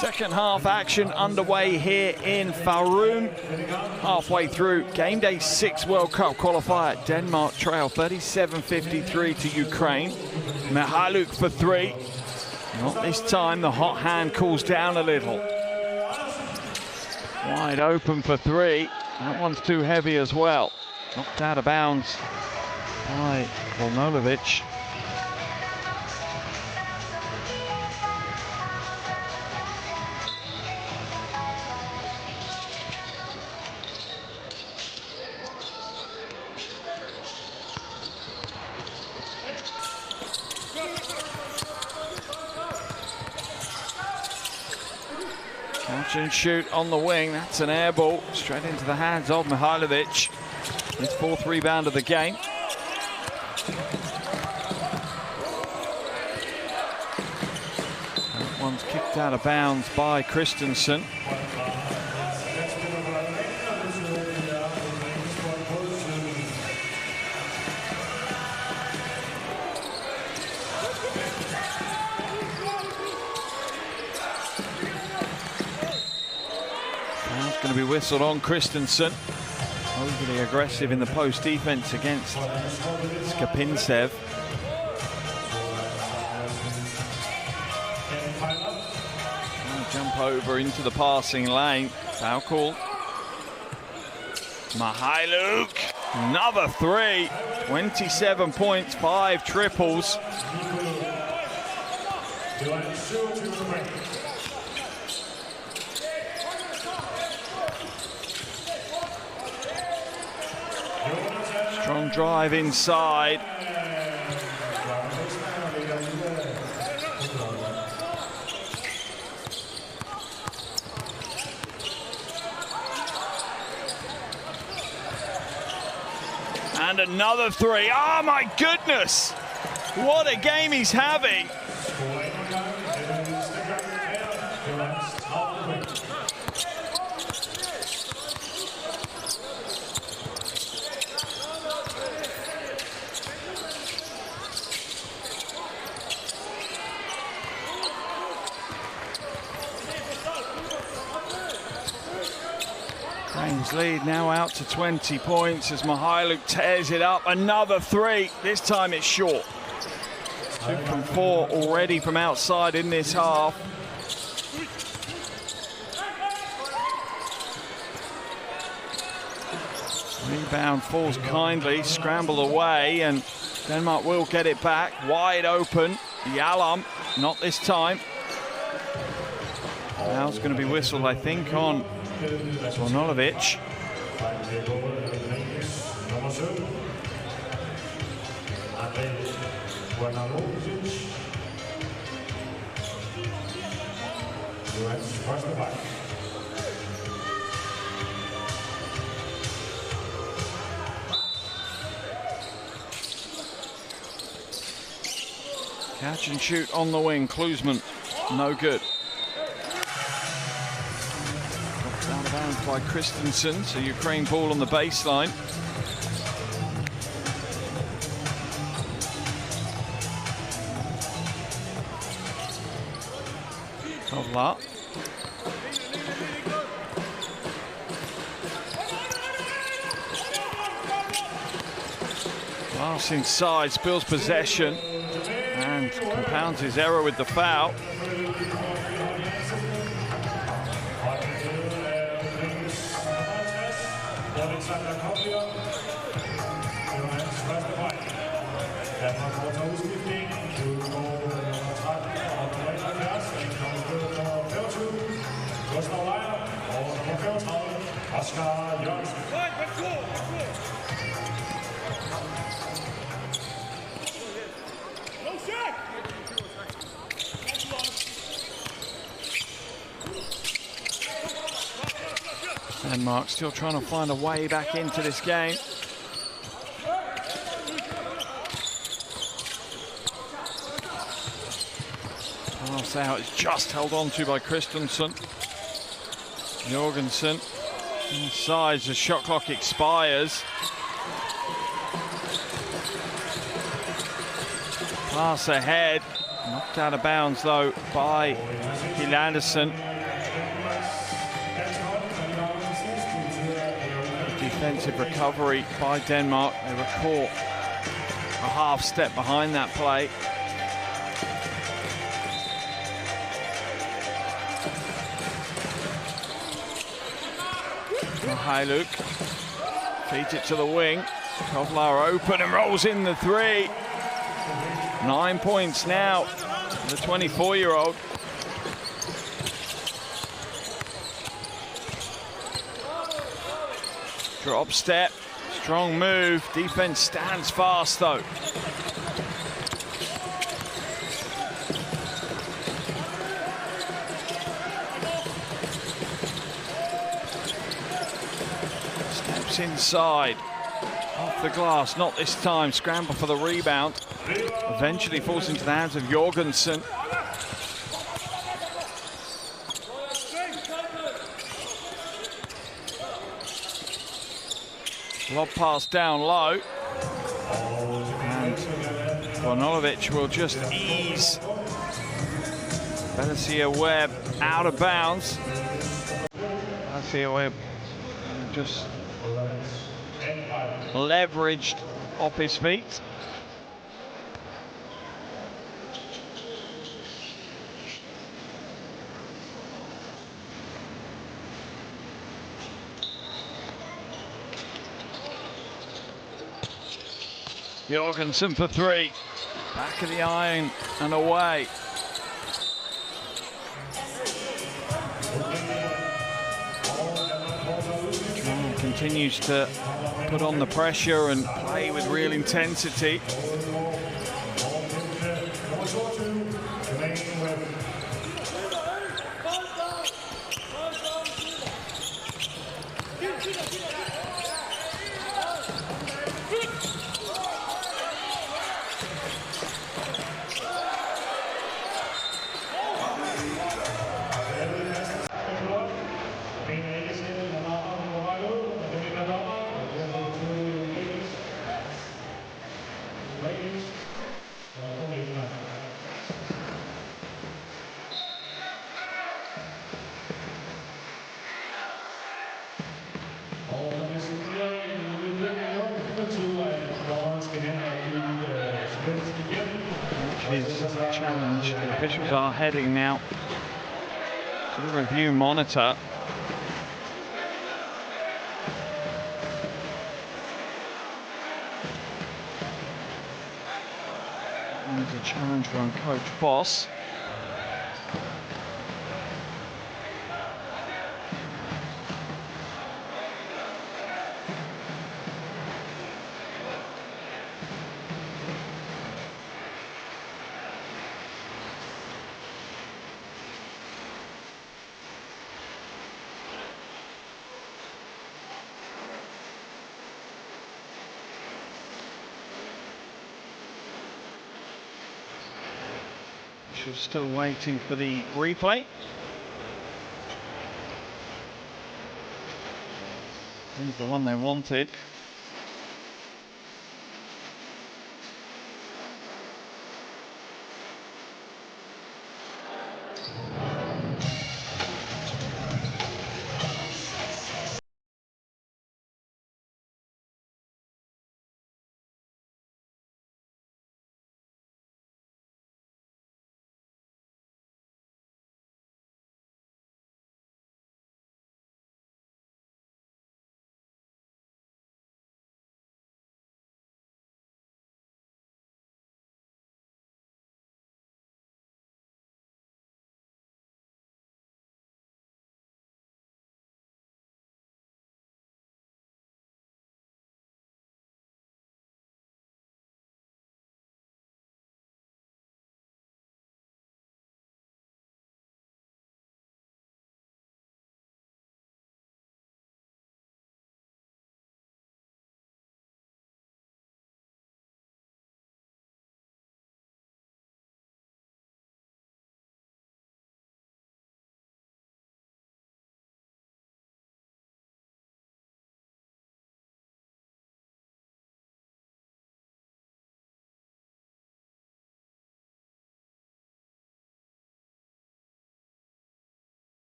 Second half action underway here in Farum. Halfway through game day 6 World Cup qualifier. Denmark trail 37-53 to Ukraine. Mihailuk for 3. Not this time, the hot hand cools down a little. Wide open for 3. That one's too heavy as well. Knocked out of bounds by Volnolovic. Catch and shoot on the wing. That's an air ball straight into the hands of Mihailovic. His 4th rebound of the game. That one's kicked out of bounds by Christensen. Going to be whistled on Christensen. Overly aggressive in the post defense against Skapintsev. Jump over into the passing lane. Foul call. Mihailuk, another 3. 27 points, 5 triples. Strong drive inside. And another 3. Oh my goodness! What a game he's having. Ukraine's lead now out to 20 points as Mihailuk tears it up. Another 3. This time it's short. 2 from 4 already from outside in this half. Rebound falls kindly, scramble away, and Denmark will get it back. Wide open, Yalam, not this time. Foul's going to be whistled, I think, on Zornolovic. Catch and shoot on the wing, Klusman, no good. Knocked out of bounds by Christensen, so Ukraine ball on the baseline. Kovlar. Glass inside, spills possession and compounds his error with the foul. Denmark still trying to find a way back into this game. Pass out, it's just held on to by Christensen. Jorgensen inside, the shot clock expires. Pass ahead, knocked out of bounds though by Gill Andersen. Defensive recovery by Denmark. They were caught a half step behind that play. Mihailuk feeds it to the wing. Kovlar open and rolls in the three. 9 points now for the 24-year-old. Drop step, strong move. Defense stands fast though. Steps inside, off the glass, not this time. Scramble for the rebound. Eventually falls into the hands of Jorgensen. Lob pass down low. And Zornolovic will just ease Benicia Webb out of bounds. Benicia Webb just leveraged off his feet. Jorgensen for three. Back of the iron and away. Continues to put on the pressure and play with real intensity. Challenge. The officials are heading now to the review monitor. Challenger and Coach Boss. She's still waiting for the replay. This is the one they wanted.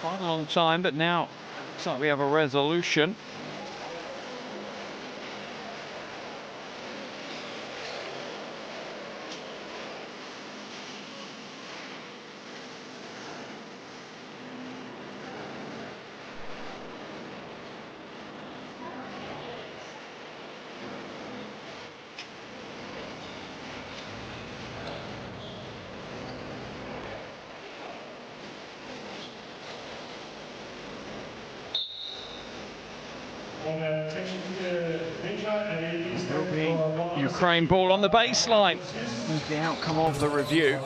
Quite a long time, but now looks like we have a resolution. Will be Ukraine ball on the baseline. There's the outcome of the review.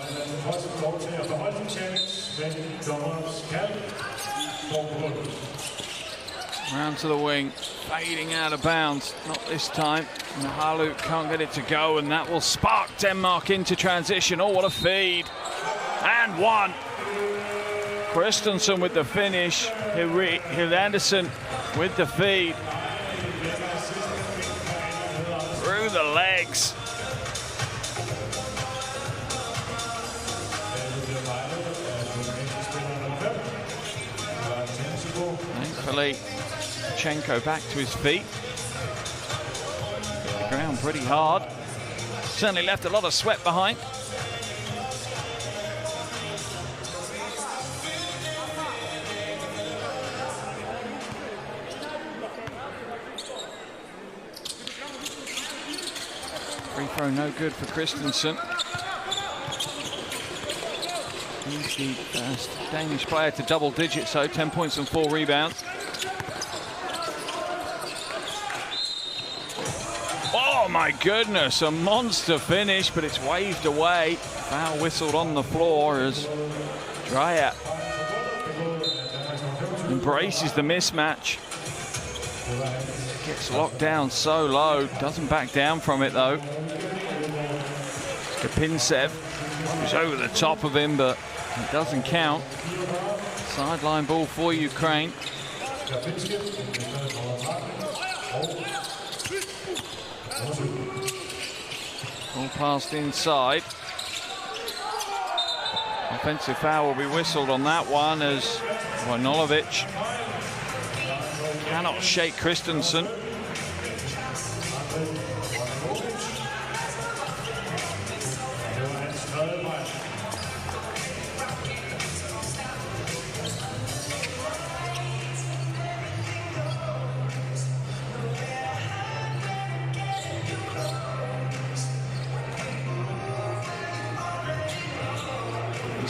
Round to the wing, fading out of bounds. Not this time. Nahalu can't get it to go, and that will spark Denmark into transition. Oh, what a feed. And one. Christensen with the finish. Hill Anderson with the feed. Through the legs. Thankfully, Chenko back to his feet. Hit the ground pretty hard. Certainly left a lot of sweat behind. Free throw no good for Christensen. He's the first Danish player to double digits, so 10 points and 4 rebounds. Oh my goodness, a monster finish, but it's waved away. Foul whistled on the floor as Dreyer embraces the mismatch. Gets locked down so low, doesn't back down from it though. Kapinsev was over the top of him, but it doesn't count. Sideline ball for Ukraine. All passed inside. Offensive foul will be whistled on that one as Wojnalovic cannot shake Christensen.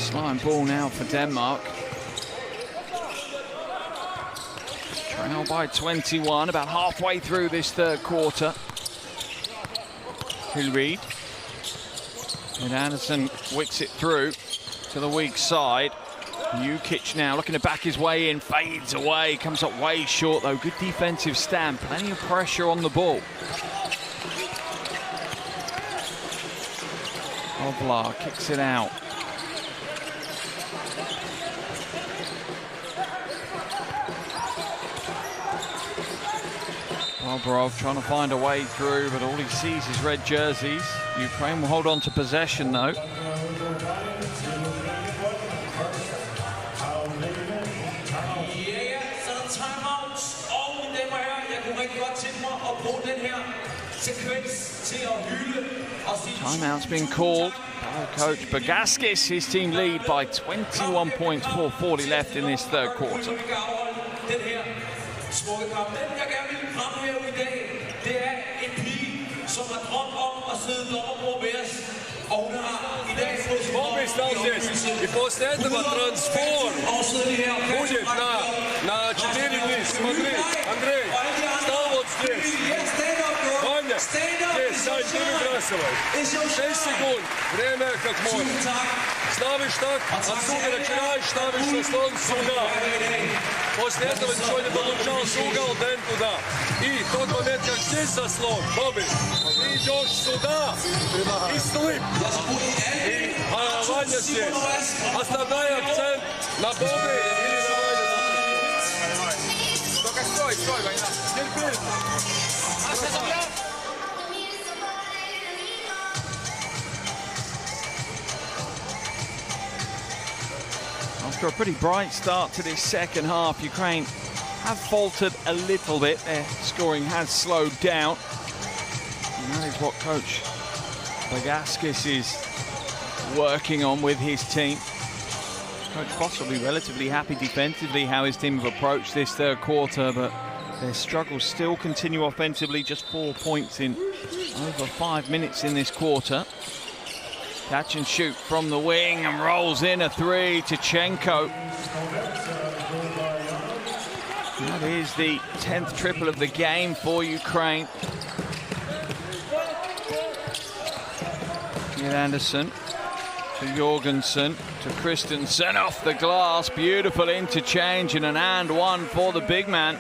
Baseline ball now for Denmark. Trail by 21, about halfway through this third quarter. Hilreed. And Anderson wicks it through to the weak side. Jukic now looking to back his way in, fades away, comes up way short though. Good defensive stand, plenty of pressure on the ball. Ovlar kicks it out. Bobrov trying to find a way through, but all he sees is red jerseys. Ukraine will hold on to possession though. Timeout's been called by coach Bagaskis. His team lead by 21 points, 4:40 left in this third quarter. Бобби стал здесь, и после этого трансформ будет на 4 вниз. Смотри, Андрей, стал вот здесь. Ваня, здесь, Сань, ты выбрасывай. 6 секунд, время как можно. Ставишь так, отсюда начинаешь, ставишь заслон сюда. После этого ничего не получался, угол, дэн туда. И тот момент, как здесь заслон, Бобби, ты идешь сюда и слип. И Ваня здесь. Оставляй акцент на Бобби или на Ваню. Только стой, Ваня. Терпи. After a pretty bright start to this second half, Ukraine have faltered a little bit. Their scoring has slowed down. And that is what Coach Bagaskis is working on with his team. Coach possibly relatively happy defensively how his team have approached this third quarter, but their struggles still continue offensively. Just 4 points in over 5 minutes in this quarter. Catch and shoot from the wing and rolls in a three. Tichenko. That is the 10th triple of the game for Ukraine. With Anderson to Jorgensen to Christensen off the glass. Beautiful interchange and an and one for the big man.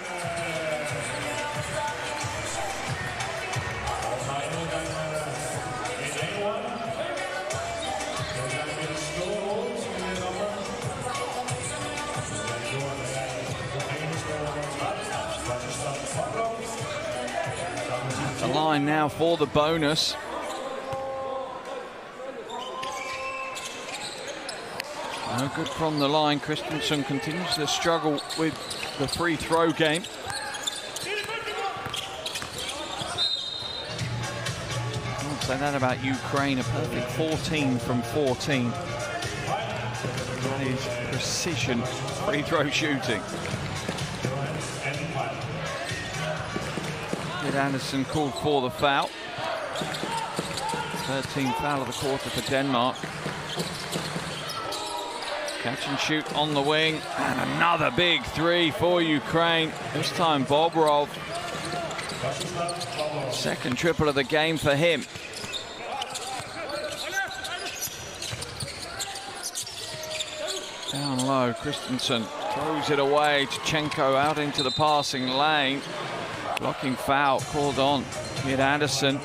The line now for the bonus. No good from the line. Christensen continues to struggle with the free throw game. I won't say that about Ukraine. A perfect 14 from 14. That is precision free throw shooting. With Anderson called for the foul. 13th foul of the quarter for Denmark. Catch and shoot on the wing, and another big three for Ukraine. This time Bobrov. Second triple of the game for him. Down low, Christensen throws it away. Tichenko out into the passing lane. Blocking foul called on. With Anderson.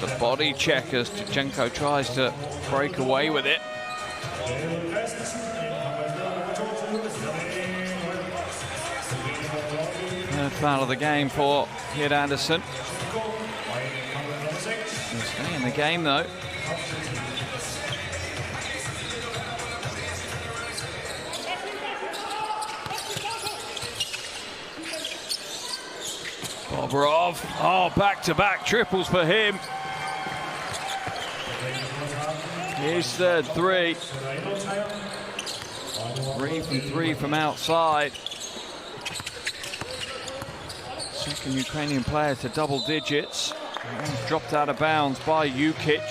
The body check as Tichenko tries to break away with it. Third foul of the game for Kid Anderson. He'll stay in the game though. Bobrov, oh, back-to-back triples for him. His third three. 3 from 3 from outside. Second Ukrainian player to double digits. Dropped out of bounds by Jukic.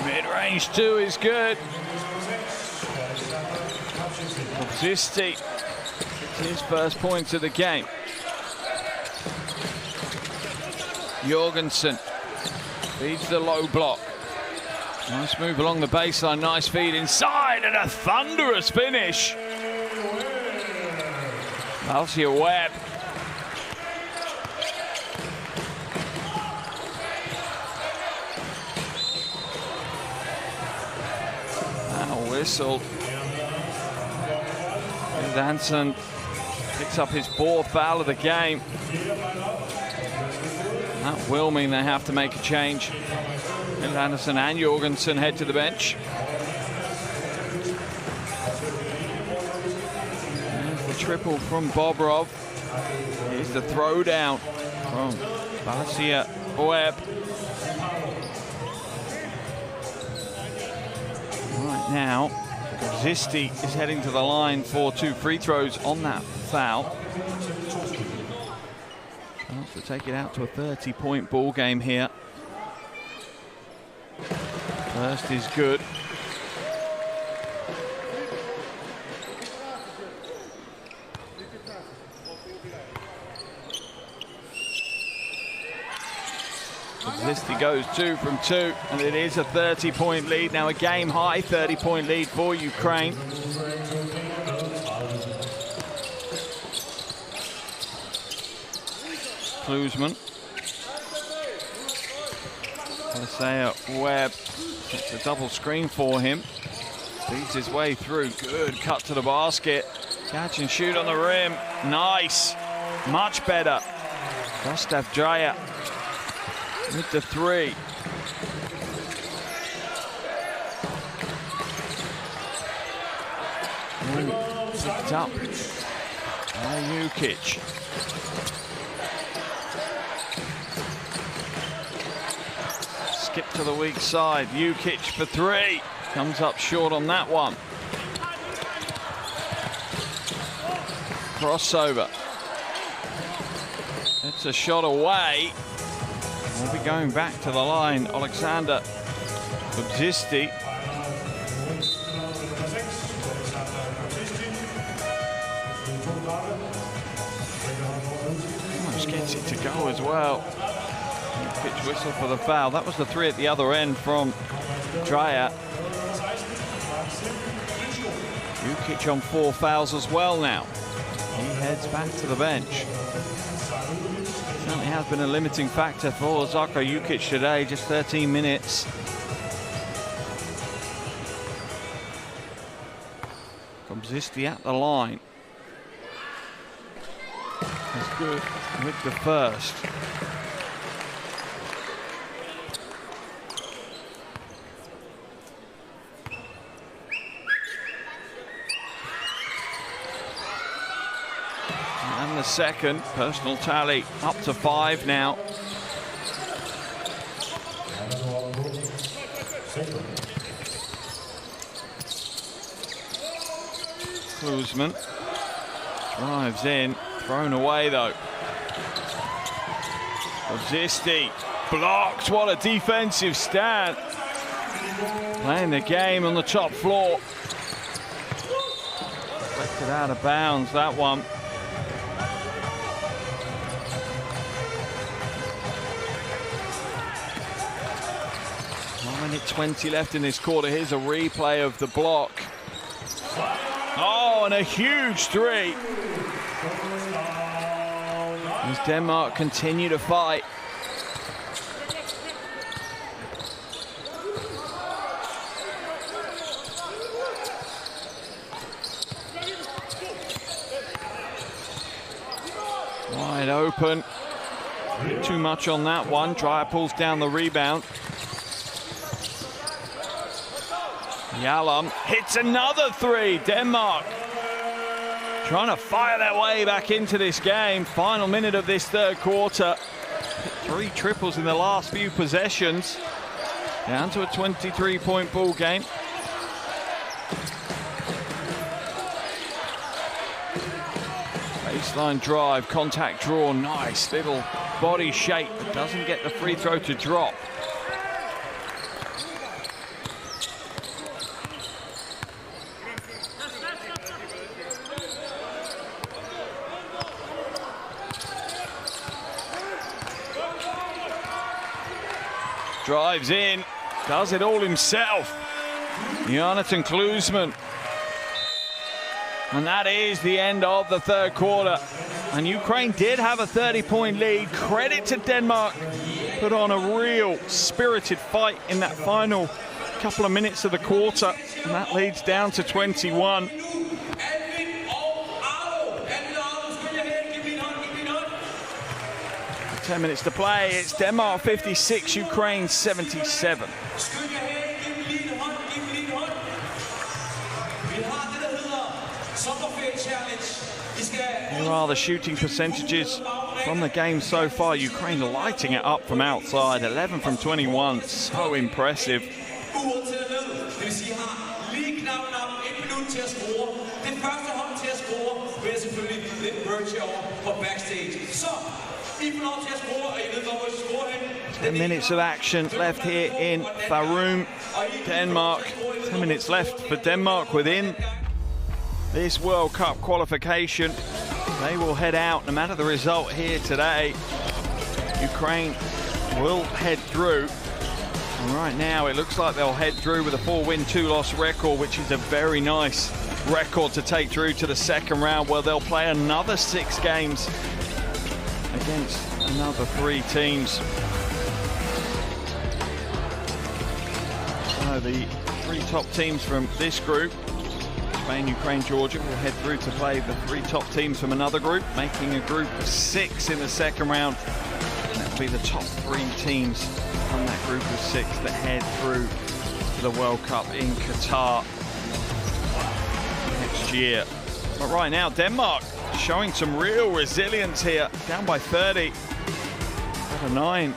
Mid-range two is good. Zisti, his first points of the game. Jorgensen feeds the low block. Nice move along the baseline, nice feed inside, and a thunderous finish. Alcia Webb. Whistle. Anderson picks up his fourth foul of the game. That will mean they have to make a change. Anderson and Jorgensen head to the bench. There's the triple from Bobrov. Here's the throwdown from Alcia Webb. Right now, Zisti is heading to the line for 2 free throws on that foul. Wants to take it out to a 30-point ball game here. First is good. Zisti goes 2 from 2, and it is a 30-point lead. Now a game-high 30-point lead for Ukraine. Klusman. Alcia Webb gets a double screen for him. Beats his way through. Good cut to the basket. Catch and shoot on the rim. Nice. Much better. Gustav Dreyer with the 3. Picked up by Jukic. Skip to the weak side. Jukic for 3. Comes up short on that one. Crossover. It's a shot away. We'll be going back to the line. Alexander Zisti. Almost gets it to go as well. Pitch whistle for the foul. That was the 3 at the other end from Dreyer. Jukic on 4 fouls as well now. He heads back to the bench. Certainly has been a limiting factor for Žarko Jukic today, just 13 minutes. From Zisti at the line. That's good with the first. And the second, personal tally up to 5 now. Klusman drives in, thrown away though. Zisti blocked, what a defensive stand. Playing the game on the top floor. Deflected out of bounds, that one. 1:20 left in this quarter. Here's a replay of the block. Oh, and a huge 3. As Denmark continue to fight. Wide open. too much on that one. Dreyer pulls down the rebound. Jalom hits another three. Denmark trying to fire their way back into this game. Final minute of this third quarter. 3 triples in the last few possessions. Down to a 23-point ball game. Baseline drive, contact draw, nice little body shape, but doesn't get the free throw to drop. Drives in, does it all himself. Jonathan Klusman. And that is the end of the third quarter. And Ukraine did have a 30-point lead. Credit to Denmark. Put on a real spirited fight in that final couple of minutes of the quarter. And that leads down to 21. 10 minutes to play. It's Denmark 56, Ukraine 77. Here are the shooting percentages from the game so far. Ukraine lighting it up from outside. 11 from 21. So impressive. Ten minutes of action left here in Farum, Denmark. 10 minutes left for Denmark within this World Cup qualification. They will head out no matter the result here today. Ukraine will head through. And right now it looks like they'll head through with a 4-win, 2-loss record, which is a very nice record to take through to the second round, where they'll play another 6 games against another 3 teams. So the 3 top teams from this group, Spain, Ukraine, Georgia, will head through to play the 3 top teams from another group, making a group of 6 in the second round. And that will be the top 3 teams from that group of 6 that head through to the World Cup in Qatar next year. But right now, Denmark showing some real resilience here, down by 30. Got a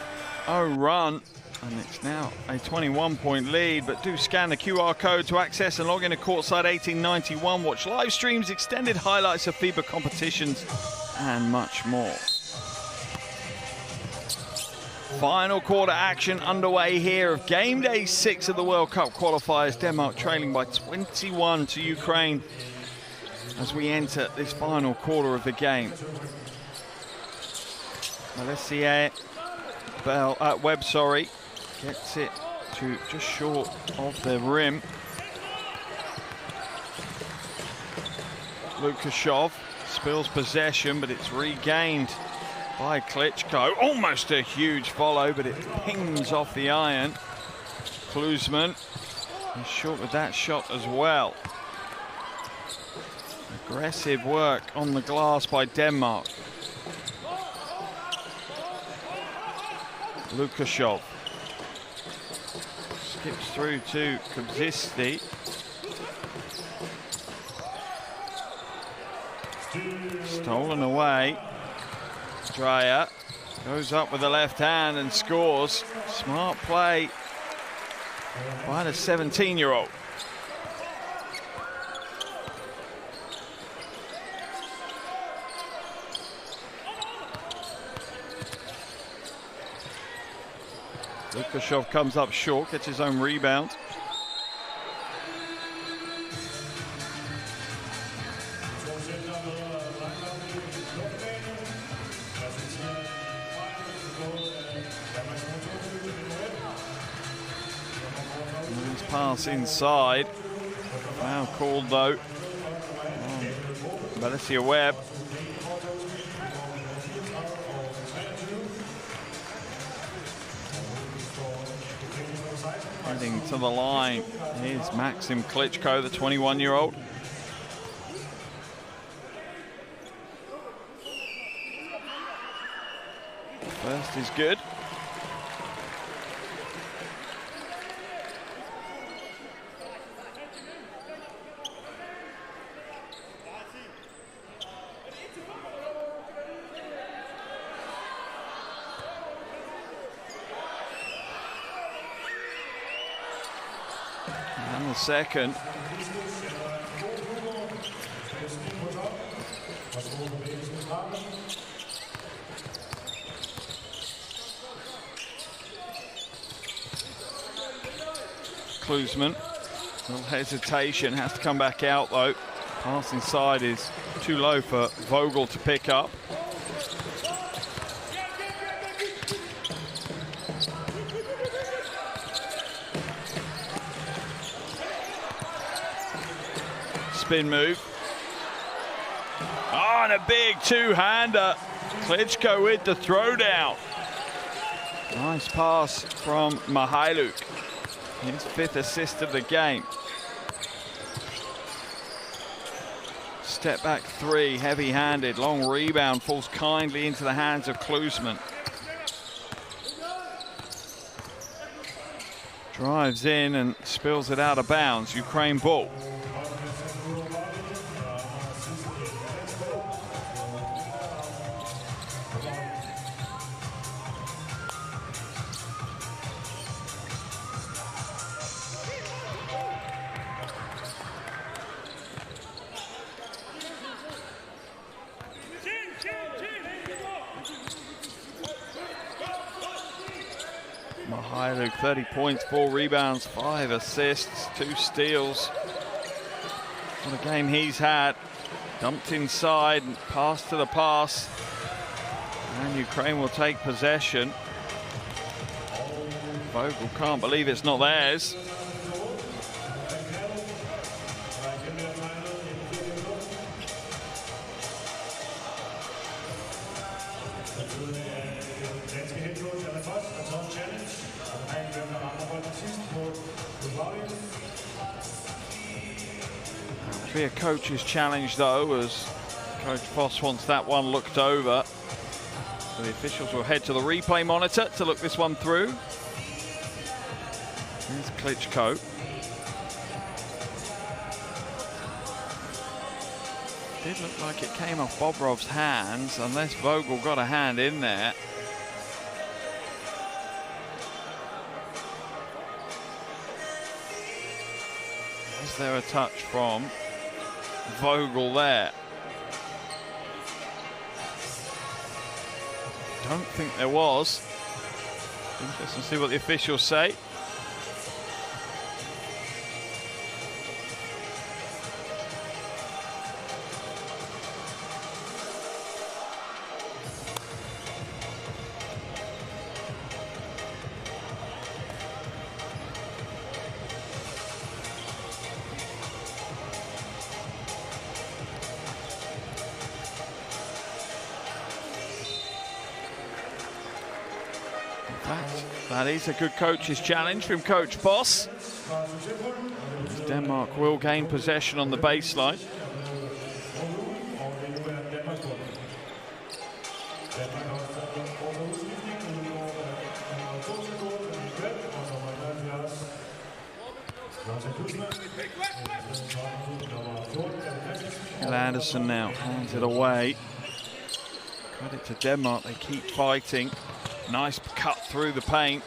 9-0 run, and it's now a 21-point lead. But do scan the QR code to access and log in to Courtside 1891. Watch live streams, extended highlights of FIBA competitions, and much more. Final quarter action underway here of game day 6 of the World Cup qualifiers. Denmark trailing by 21 to Ukraine as we enter this final quarter of the game. Alessia Webb, gets it to just short of the rim. Lukashov spills possession, but it's regained by Klitschko. Almost a huge follow, but it pings off the iron. Klusman is short with that shot as well. Aggressive work on the glass by Denmark. Lukashov skips through to Kobzisti. Stolen away. Dreyer goes up with the left hand and scores. Smart play by the 17-year-old. Lukashov comes up short, gets his own rebound. Nice pass inside. Foul called though. Alessia Webb. Heading to the line is Maxim Klitschko, the 21-year-old. First is good. And the second. Klusman, a little hesitation, has to come back out though. Pass inside is too low for Vogel to pick up. Spin move. Oh, and a big two-hander. Klitschko with the throwdown. Nice pass from Mihailuk. His 5th assist of the game. Step back 3, heavy-handed, long rebound, falls kindly into the hands of Klusman. Drives in and spills it out of bounds. Ukraine ball. Mihailuk, 30 points, 4 rebounds, 5 assists, 2 steals. What a game he's had. Dumped inside, pass to the pass. And Ukraine will take possession. Vogel can't believe it's not theirs. Be a coach's challenge though, as Coach Voss wants that one looked over. So the officials will head to the replay monitor to look this one through. Here's Klitschko. Did look like it came off Bobrov's hands, unless Vogel got a hand in there. Was there a touch from Vogel there? Don't think there was. Interesting to see what the officials say. That is a good coach's challenge from Coach Voss. Denmark will gain possession on the baseline. Anderson now hands it away. Credit to Denmark, they keep fighting. Nice cut through the paint.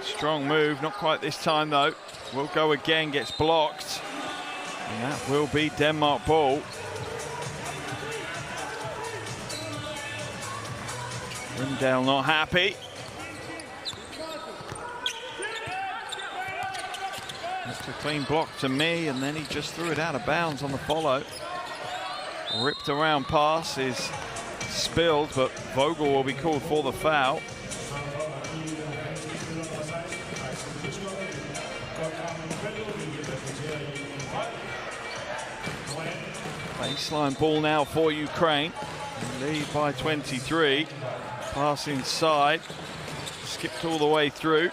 Strong move, not quite this time though. Will go again, gets blocked. And that will be Denmark ball. Rindale not happy. That's a clean block to me, and then he just threw it out of bounds on the follow. Ripped around pass is spilled, but Vogel will be called for the foul. Baseline ball now for Ukraine. Lead by 23. Pass inside. Skipped all the way through.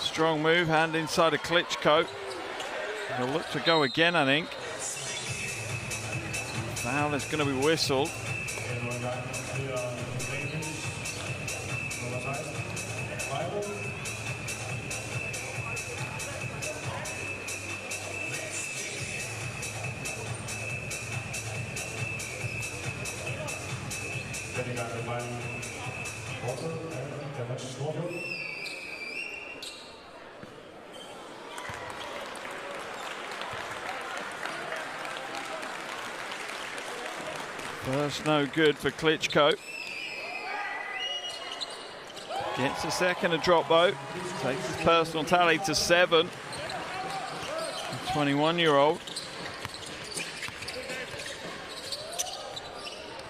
Strong move, hand inside of Klitschko. He'll look to go again, I think. Foul is going to be whistled. First no good for Klitschko. Gets a second to drop though. Takes his personal tally to 7. 21-year-old.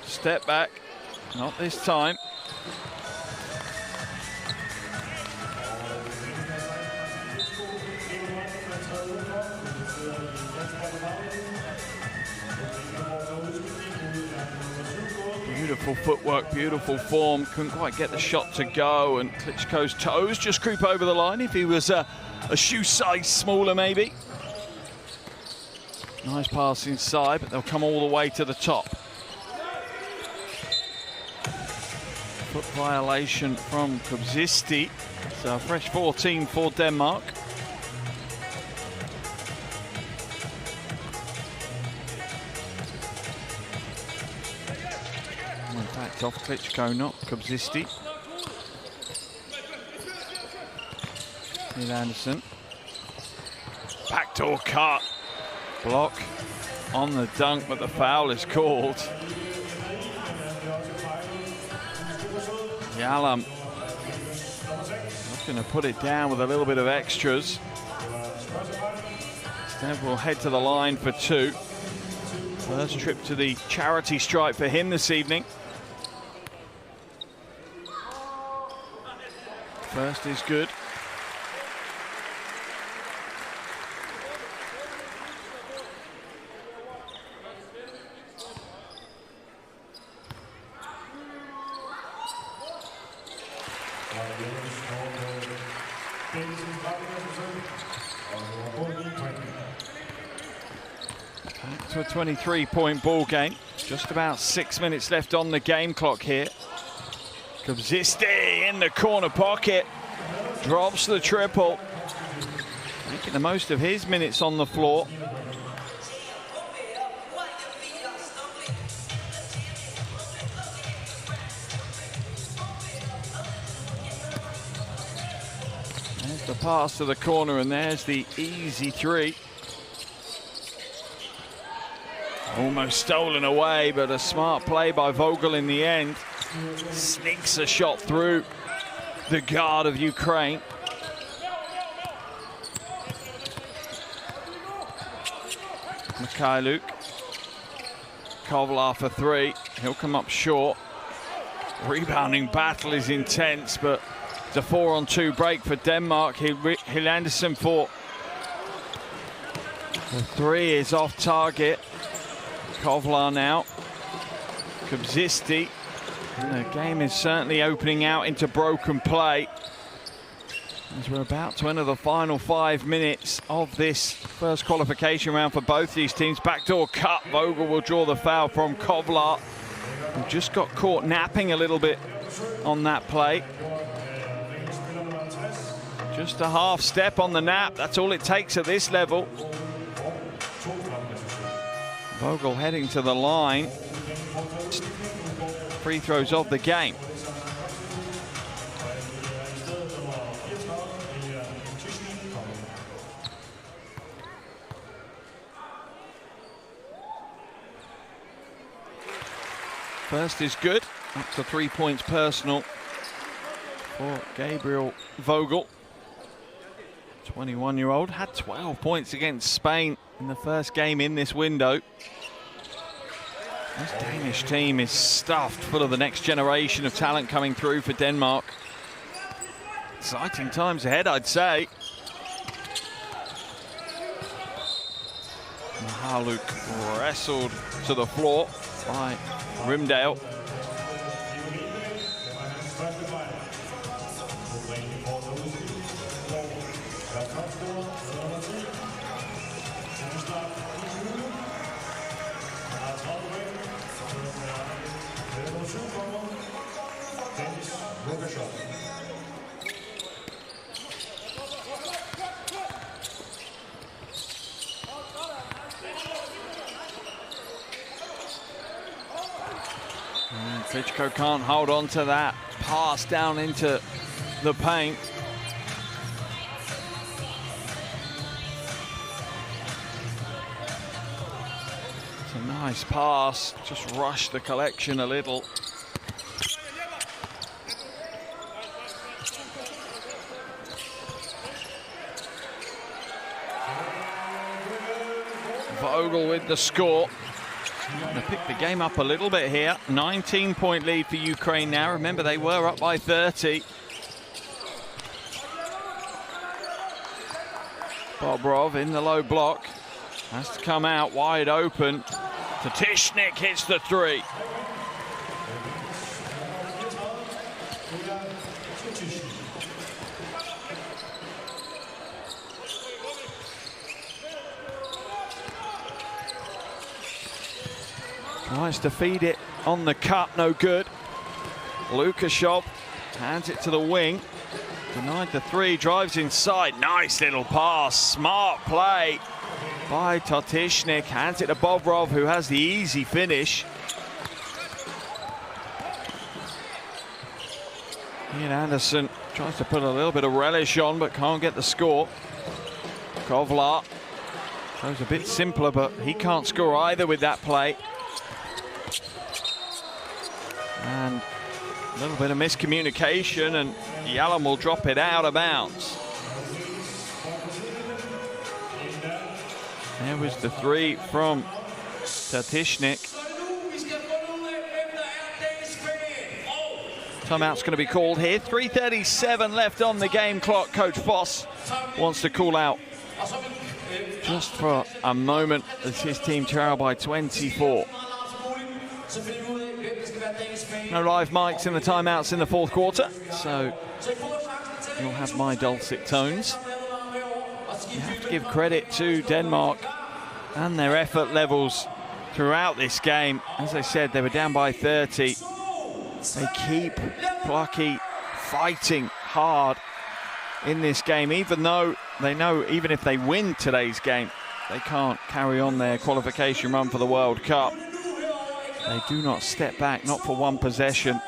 Step back. Not this time. Beautiful footwork, beautiful form. Couldn't quite get the shot to go, and Klitschko's toes just creep over the line. If he was a shoe size smaller, maybe. Nice pass inside, but they'll come all the way to the top. Foot violation from Kubzisti. So a fresh 14 for Denmark. In fact, off Klitschko, not Kubzisti. Neil Anderson. Backdoor cut. Block on the dunk, but the foul is called. Yalam looking to put it down with a little bit of extras. Instead, we'll head to the line for 2. First trip to the charity stripe for him this evening. First is good. Back to a 23-point ball game. Just about 6 minutes left on the game clock here. Kubzisti in the corner pocket. Drops the triple. Making the most of his minutes on the floor. There's the pass to the corner, and there's the easy 3. Almost stolen away, but a smart play by Vogel in the end. Sneaks a shot through the guard of Ukraine. Mikhailuk. Kovlar for 3. He'll come up short. Rebounding battle is intense, but it's a 4-on-2 break for Denmark. Hill Anderson for the 3 is off target. Kovlar now. Kubzisti. The game is certainly opening out into broken play as we're about to enter the final 5 minutes of this first qualification round for both these teams. Backdoor cut. Vogel will draw the foul from Kovlar, who just got caught napping a little bit on that play. Just a half step on the nap. That's all it takes at this level. Vogel heading to the line. Free throws of the game. First is good. Up to 3 points personal for Gabriel Vogel. 21-year-old had 12 points against Spain in the first game in this window. This Danish team is stuffed full of the next generation of talent coming through for Denmark. Exciting times ahead, I'd say. Mihaluk wrestled to the floor by Rimdale. Klitschko can't hold on to that pass down into the paint. It's a nice pass, just rushed the collection a little. Vogel with the score. Going to pick the game up a little bit here. 19-point lead for Ukraine now. Remember, they were up by 30. Bobrov in the low block. Has to come out wide open. Tatishnik hits the three. Tries to feed it on the cut, no good. Lukashov hands it to the wing. Denied the three, drives inside. Nice little pass, smart play by Tatishnik. Hands it to Bobrov, who has the easy finish. Ian Anderson tries to put a little bit of relish on, but can't get the score. Kovlar goes a bit simpler, but he can't score either with that play. And a little bit of miscommunication, and Yalom will drop it out of bounds. There was the three from Tatishnik. Timeout's going to be called here. 3:37 left on the game clock. Coach Voss wants to call out just for a moment as his team trail by 24. No live mics in the timeouts in the fourth quarter, so you'll have my dulcet tones. You have to give credit to Denmark and their effort levels throughout this game. As I said, they were down by 30. They keep plucky, fighting hard in this game, even though they know even if they win today's game, they can't carry on their qualification run for the World Cup. They do not step back, not for one possession.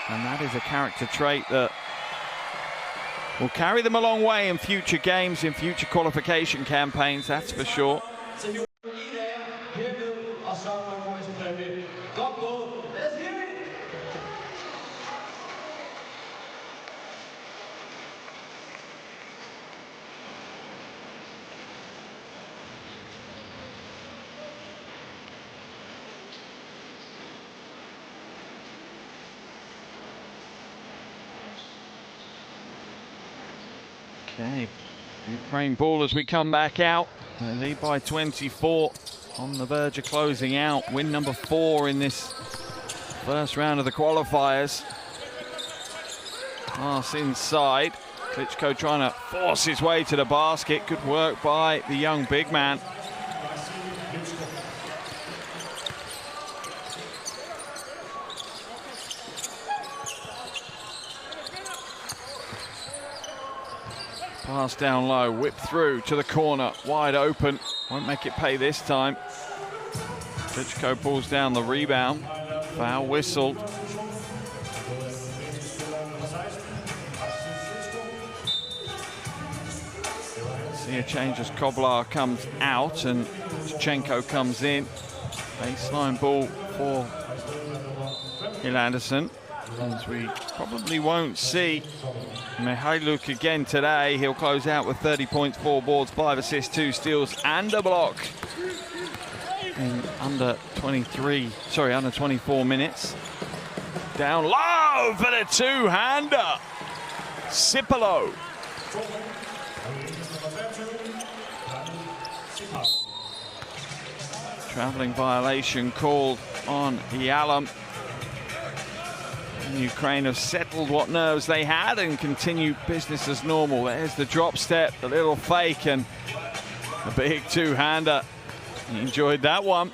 And that is a character trait that will carry them a long way in future games, in future qualification campaigns, that's for sure. Okay, Ukraine ball as we come back out. They lead by 24, on the verge of closing out. Win number 4 in this first round of the qualifiers. Pass inside. Klitschko trying to force his way to the basket. Good work by the young big man. Pass down low, whip through to the corner, wide open. Won't make it pay this time. Klitschko pulls down the rebound. Foul whistled. See a change as Kovlar comes out and Shevchenko comes in. Baseline ball for Ian Anderson. As we probably won't see Mihailuk again today. He'll close out with 30 points, 4 boards, 5 assists, 2 steals, and a block in under 24 minutes. Down low for the two-hander. Sipalo. Traveling violation called on Yalom. Ukraine have settled what nerves they had and continue business as normal. There's the drop step, the little fake, and the big two-hander. He enjoyed that one.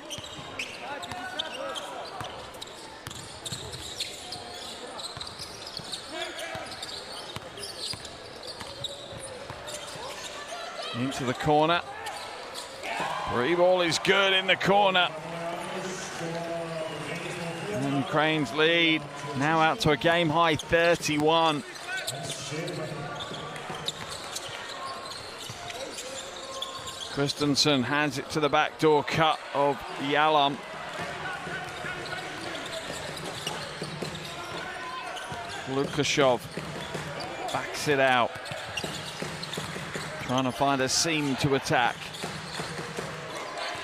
Into the corner. Free ball is good in the corner. And Ukraine's lead now out to a game-high 31. Christensen hands it to the backdoor cut of Yalam. Lukashov backs it out. Trying to find a seam to attack.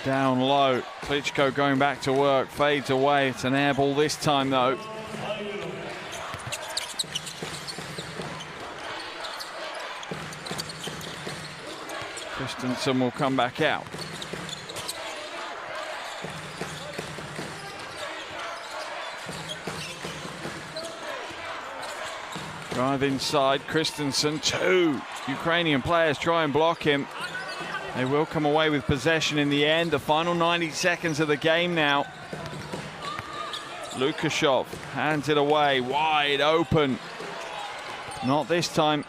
Down low. Klitschko going back to work. Fades away. It's an air ball this time though. Christensen will come back out. Drive inside, Christensen, 2 Ukrainian players try and block him. They will come away with possession in the end. The final 90 seconds of the game now. Lukashov hands it away, wide open. Not this time.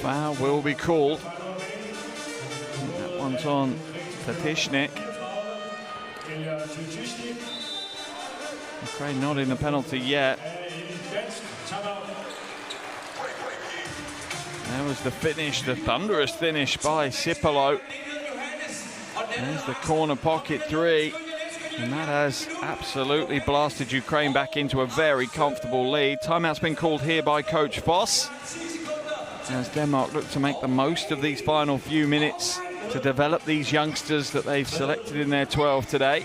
Foul will be called. That one's on Tatishnik. Ukraine not in the penalty yet. There was the finish, the thunderous finish by Sipolo. There's the corner pocket 3. And that has absolutely blasted Ukraine back into a very comfortable lead. Timeout's been called here by Coach Voss, as Denmark look to make the most of these final few minutes to develop these youngsters that they've selected in their 12 today.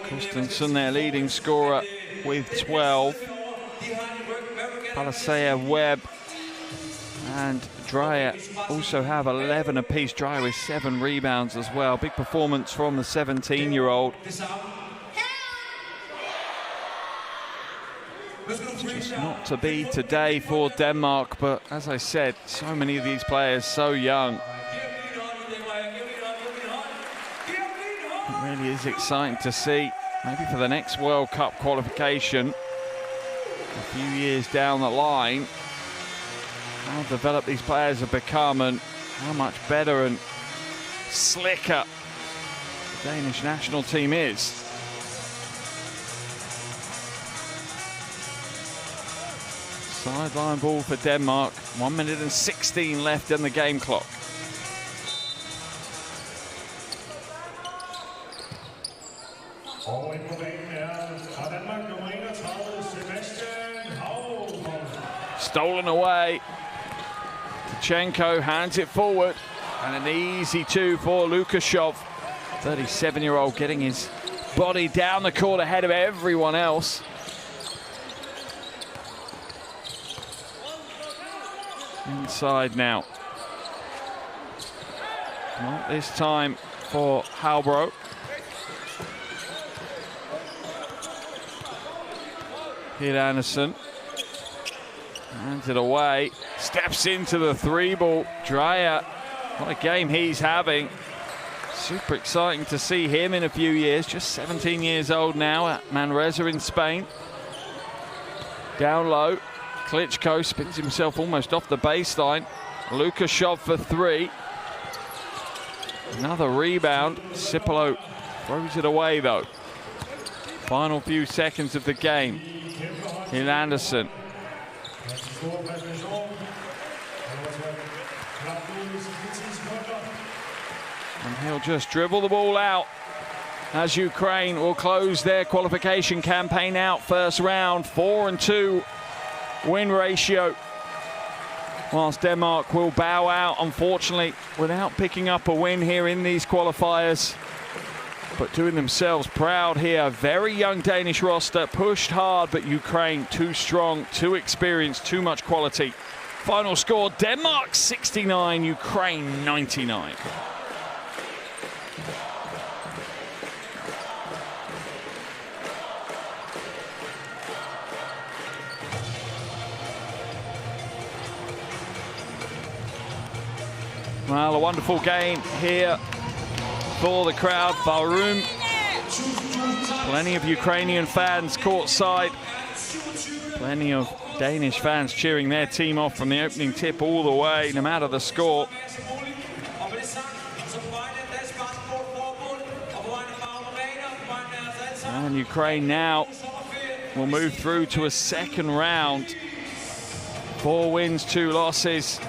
Christensen, their leading scorer, with 12. Palaseya, Webb and Dreyer also have 11 apiece. Dreyer with 7 rebounds as well. Big performance from the 17-year-old. Just not to be today for Denmark, but as I said, so many of these players so young. It really is exciting to see, maybe for the next World Cup qualification, a few years down the line, how developed these players have become and how much better and slicker the Danish national team is. Sideline ball for Denmark. 1 minute and 16 left in the game clock. Stolen away. Tachenko hands it forward. And an easy 2 for Lukashov. 37-year-old getting his body down the court ahead of everyone else. Inside now. Not this time for Halbro. Hit Anderson. Hands it away. Steps into the 3-ball. Dreyer, what a game he's having. Super exciting to see him in a few years. Just 17 years old now at Manresa in Spain. Down low. Klitschko spins himself almost off the baseline. Lukashov for 3. Another rebound. Sipolo throws it away though. Final few seconds of the game. Hill Anderson. And he'll just dribble the ball out as Ukraine will close their qualification campaign out. First round, 4-2 win ratio. Whilst Denmark will bow out, unfortunately, without picking up a win here in these qualifiers. But doing themselves proud here. Very young Danish roster, pushed hard, but Ukraine too strong, too experienced, too much quality. Final score, Denmark 69, Ukraine 99. Well, a wonderful game here for the crowd. Farum Plenty of Ukrainian fans courtside. Plenty of Danish fans cheering their team off from the opening tip all the way, no matter the score. And Ukraine now will move through to a second round. 4 wins, 2 losses.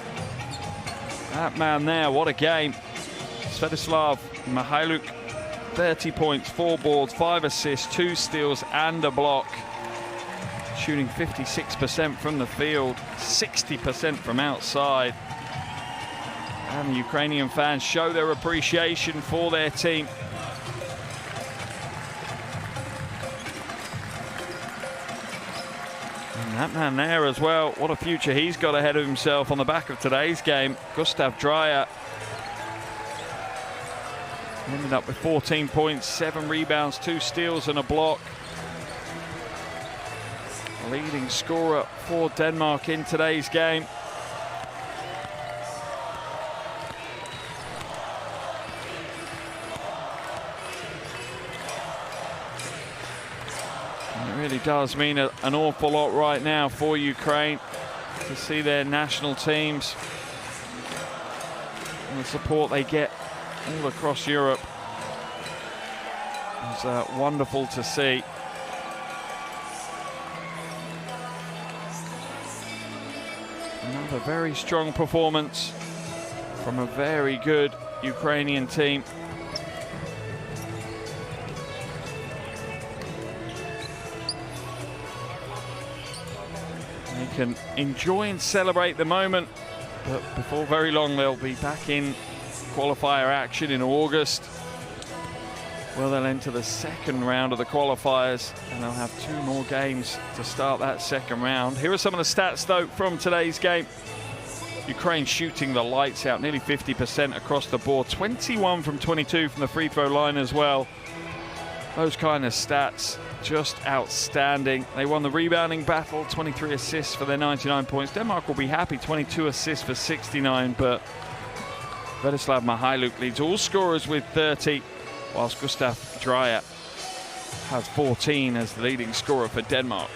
That man there, what a game. Svetislav Mihailuk, 30 points, 4 boards, 5 assists, 2 steals and a block. Shooting 56% from the field, 60% from outside. And the Ukrainian fans show their appreciation for their team. And that man there as well, what a future he's got ahead of himself on the back of today's game. Gustav Dreyer ended up with 14 points, 7 rebounds, 2 steals and a block. Leading scorer for Denmark in today's game. And it really does mean an awful lot right now for Ukraine to see their national teams and the support they get all across Europe. It's wonderful to see. Another very strong performance from a very good Ukrainian team. They can enjoy and celebrate the moment, but before very long they'll be back in qualifier action in August. Well, they'll enter the second round of the qualifiers, and they'll have 2 more games to start that second round. Here are some of the stats, though, from today's game. Ukraine shooting the lights out, nearly 50% across the board. 21 from 22 from the free throw line as well. Those kind of stats, just outstanding. They won the rebounding battle, 23 assists for their 99 points. Denmark will be happy, 22 assists for 69, but Svetislav Mihailuk leads all scorers with 30. Whilst Gustav Dreyer has 14 as the leading scorer for Denmark.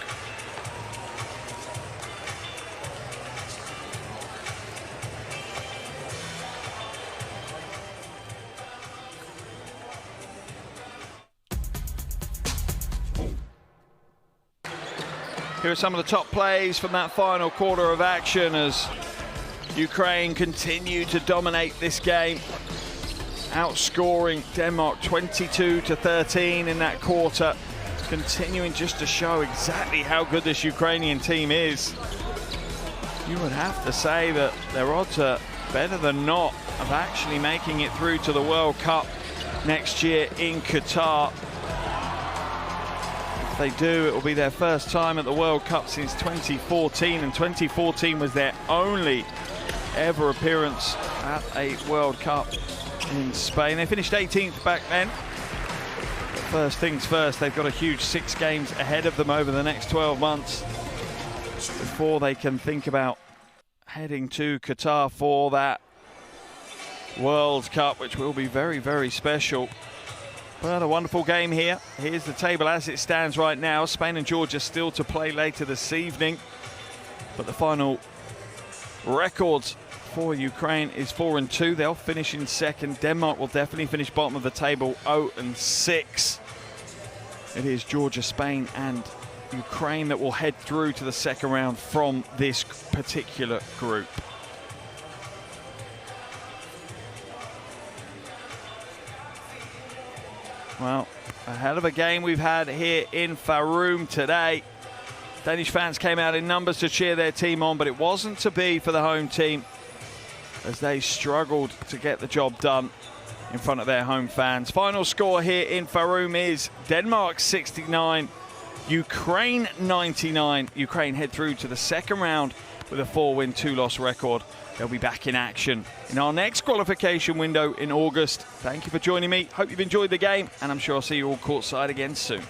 Here are some of the top plays from that final quarter of action as Ukraine continue to dominate this game, outscoring Denmark 22-13 in that quarter, continuing just to show exactly how good this Ukrainian team is. You would have to say that their odds are better than not of actually making it through to the World Cup next year in Qatar. If they do, it will be their first time at the World Cup since 2014, and 2014 was their only ever appearance at a World Cup in Spain. They finished 18th back then. First things first, they've got a huge 6 games ahead of them over the next 12 months before they can think about heading to Qatar for that World Cup, which will be very, very special. But a wonderful game here. Here's the table as it stands right now. Spain and Georgia still to play later this evening, but the final records for Ukraine is 4-2. They'll finish in second. Denmark will definitely finish bottom of the table, 0-6. It is Georgia, Spain and Ukraine that will head through to the second round from this particular group. Well, a hell of a game we've had here in Farum today. Danish fans came out in numbers to cheer their team on, but it wasn't to be for the home team, as they struggled to get the job done in front of their home fans. Final score here in Farum is Denmark 69, Ukraine 99. Ukraine head through to the second round with a 4-win, 2-loss record. They'll be back in action in our next qualification window in August. Thank you for joining me. Hope you've enjoyed the game, and I'm sure I'll see you all courtside again soon.